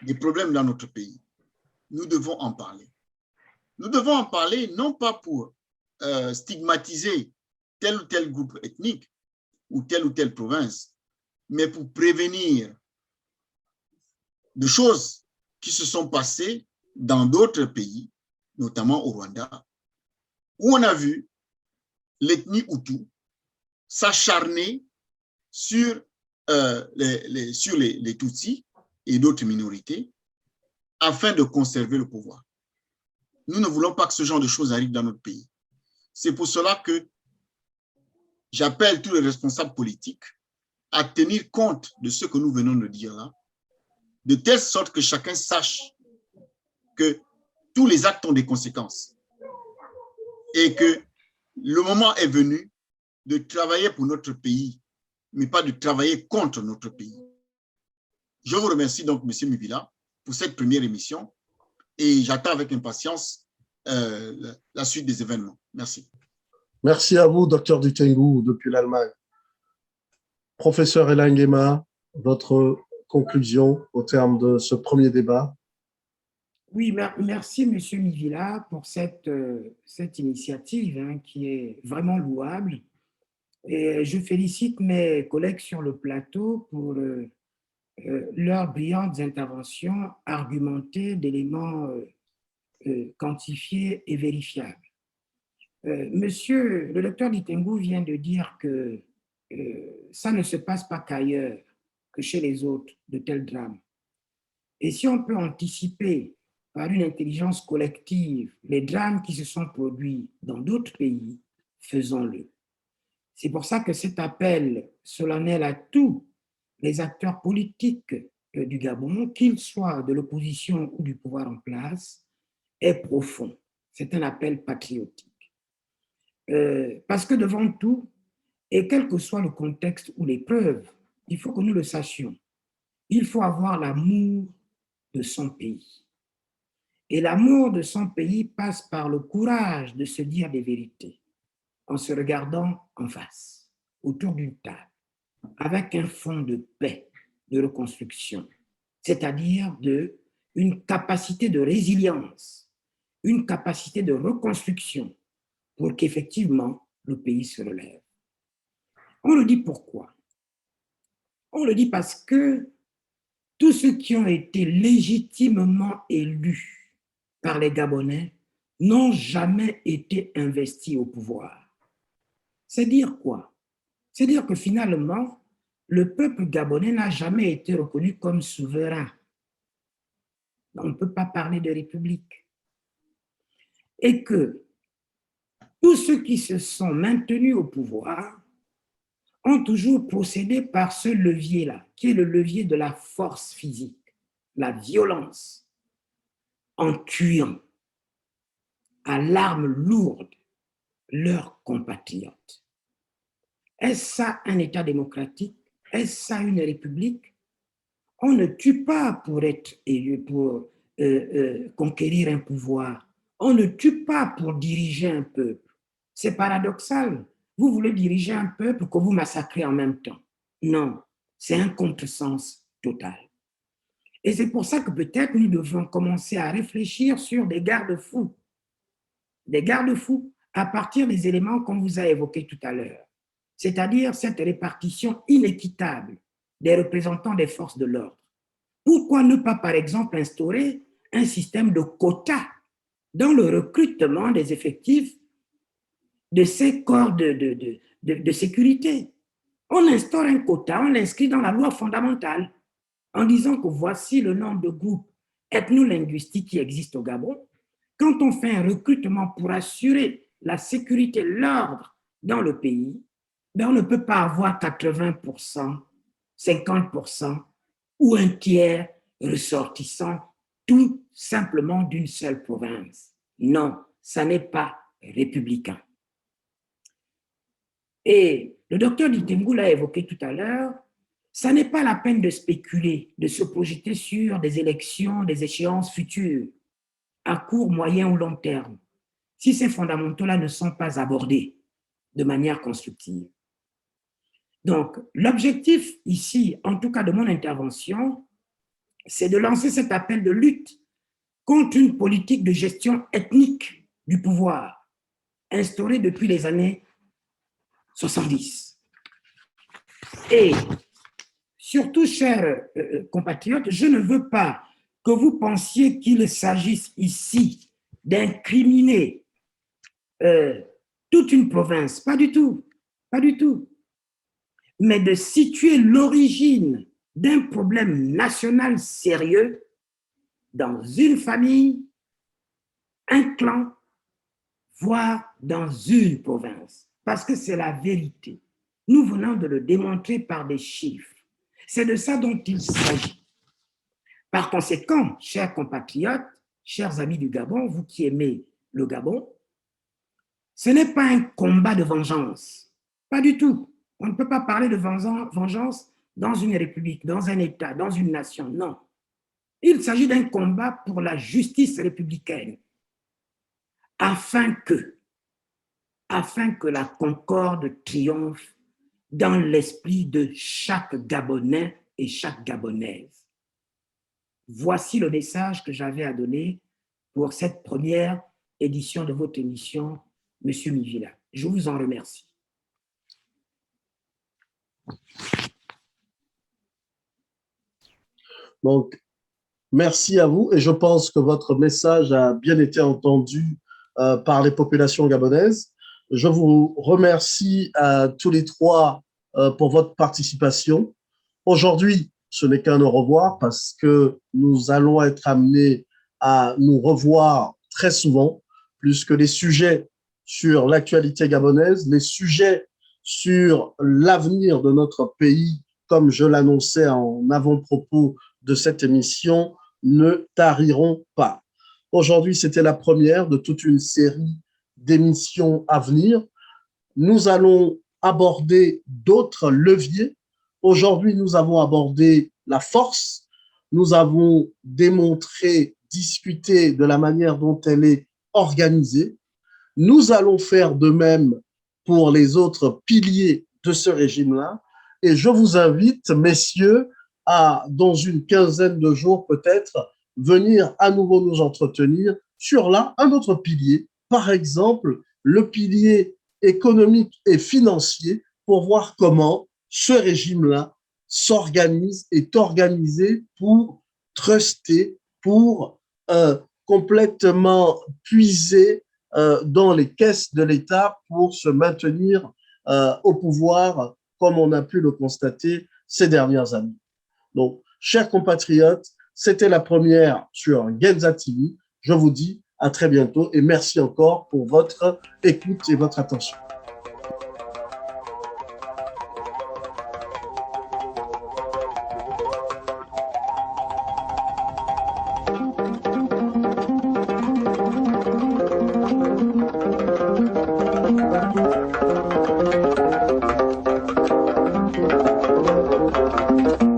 des problèmes dans notre pays. Nous devons en parler. Nous devons en parler non pas pour stigmatiser tel ou tel groupe ethnique ou telle province, mais pour prévenir de choses qui se sont passées dans d'autres pays, notamment au Rwanda, où on a vu l'ethnie Hutu s'acharner sur les Tutsis et d'autres minorités afin de conserver le pouvoir. Nous ne voulons pas que ce genre de choses arrive dans notre pays. C'est pour cela que j'appelle tous les responsables politiques à tenir compte de ce que nous venons de dire là, de telle sorte que chacun sache que tous les actes ont des conséquences et que le moment est venu de travailler pour notre pays, mais pas de travailler contre notre pays. Je vous remercie donc, M. Mivila, pour cette première émission et j'attends avec impatience la suite des événements. Merci. Merci à vous, Dr Ditengou, depuis l'Allemagne. Professeur Elangema, votre conclusion au terme de ce premier débat. Oui, merci M. Mivila pour cette initiative hein, qui est vraiment louable. Et je félicite mes collègues sur le plateau pour leurs brillantes interventions argumentées d'éléments quantifiés et vérifiables. Monsieur le docteur Ditengou vient de dire que ça ne se passe pas qu'ailleurs, que chez les autres, de tels drames. Et si on peut anticiper par une intelligence collective les drames qui se sont produits dans d'autres pays, faisons-le. C'est pour ça que cet appel solennel à tous les acteurs politiques du Gabon, qu'ils soient de l'opposition ou du pouvoir en place, est profond. C'est un appel patriotique. Parce que devant tout, et quel que soit le contexte ou l'épreuve, il faut que nous le sachions. Il faut avoir l'amour de son pays. Et l'amour de son pays passe par le courage de se dire des vérités, en se regardant en face, autour d'une table, avec un fond de paix, de reconstruction, c'est-à-dire une capacité de résilience, une capacité de reconstruction pour qu'effectivement le pays se relève. On le dit pourquoi? On le dit parce que tous ceux qui ont été légitimement élus par les Gabonais n'ont jamais été investis au pouvoir. C'est dire quoi? C'est dire que finalement, le peuple gabonais n'a jamais été reconnu comme souverain. On ne peut pas parler de république. Et que tous ceux qui se sont maintenus au pouvoir ont toujours procédé par ce levier-là, qui est le levier de la force physique, la violence, en tuant à l'arme lourde leurs compatriotes. Est-ce ça un État démocratique? Est-ce ça une république? On ne tue pas pour être élu, pour conquérir un pouvoir. On ne tue pas pour diriger un peuple. C'est paradoxal. Vous voulez diriger un peuple que vous massacrez en même temps. Non, c'est un contresens total. Et c'est pour ça que peut-être nous devons commencer à réfléchir sur des garde-fous à partir des éléments qu'on vous a évoqués tout à l'heure, c'est-à-dire cette répartition inéquitable des représentants des forces de l'ordre. Pourquoi ne pas, par exemple, instaurer un système de quotas dans le recrutement des effectifs de ces corps de sécurité? On instaure un quota, on l'inscrit dans la loi fondamentale en disant que voici le nombre de groupes ethno-linguistiques qui existent au Gabon. Quand on fait un recrutement pour assurer la sécurité, l'ordre dans le pays, ben on ne peut pas avoir 80%, 50% ou un tiers ressortissant tout simplement d'une seule province. Non, ça n'est pas républicain. Et le docteur Ditengou l'a évoqué tout à l'heure, ça n'est pas la peine de spéculer, de se projeter sur des élections, des échéances futures, à court, moyen ou long terme, si ces fondamentaux-là ne sont pas abordés de manière constructive. Donc, l'objectif ici, en tout cas de mon intervention, c'est de lancer cet appel de lutte contre une politique de gestion ethnique du pouvoir instaurée depuis les années 70. Et surtout, chers compatriotes, je ne veux pas que vous pensiez qu'il s'agisse ici d'incriminer toute une province. Pas du tout, pas du tout. Mais de situer l'origine d'un problème national sérieux dans une famille, un clan, voire dans une province. Parce que c'est la vérité. Nous venons de le démontrer par des chiffres. C'est de ça dont il s'agit. Par conséquent, chers compatriotes, chers amis du Gabon, vous qui aimez le Gabon, ce n'est pas un combat de vengeance. Pas du tout. On ne peut pas parler de vengeance dans une république, dans un État, dans une nation. Non. Il s'agit d'un combat pour la justice républicaine, afin que la concorde triomphe dans l'esprit de chaque Gabonais et chaque Gabonaise. Voici le message que j'avais à donner pour cette première édition de votre émission, Monsieur Mivila. Je vous en remercie. Donc, merci à vous et je pense que votre message a bien été entendu par les populations gabonaises. Je vous remercie à tous les trois pour votre participation. Aujourd'hui, ce n'est qu'un au revoir parce que nous allons être amenés à nous revoir très souvent, puisque les sujets sur l'actualité gabonaise, les sujets sur l'avenir de notre pays, comme je l'annonçais en avant-propos de cette émission, ne tariront pas. Aujourd'hui, c'était la première de toute une série d'émissions à venir. Nous allons aborder d'autres leviers. Aujourd'hui, nous avons abordé la force. Nous avons démontré, discuté de la manière dont elle est organisée. Nous allons faire de même pour les autres piliers de ce régime-là. Et je vous invite, messieurs, à, dans une quinzaine de jours peut-être, venir à nouveau nous entretenir sur là un autre pilier, par exemple le pilier économique et financier, pour voir comment ce régime-là s'organise, est organisé pour truster, pour complètement puiser dans les caisses de l'État pour se maintenir au pouvoir, comme on a pu le constater ces dernières années. Donc, chers compatriotes, c'était la première sur Genza TV. Je vous dis à très bientôt et merci encore pour votre écoute et votre attention. Merci.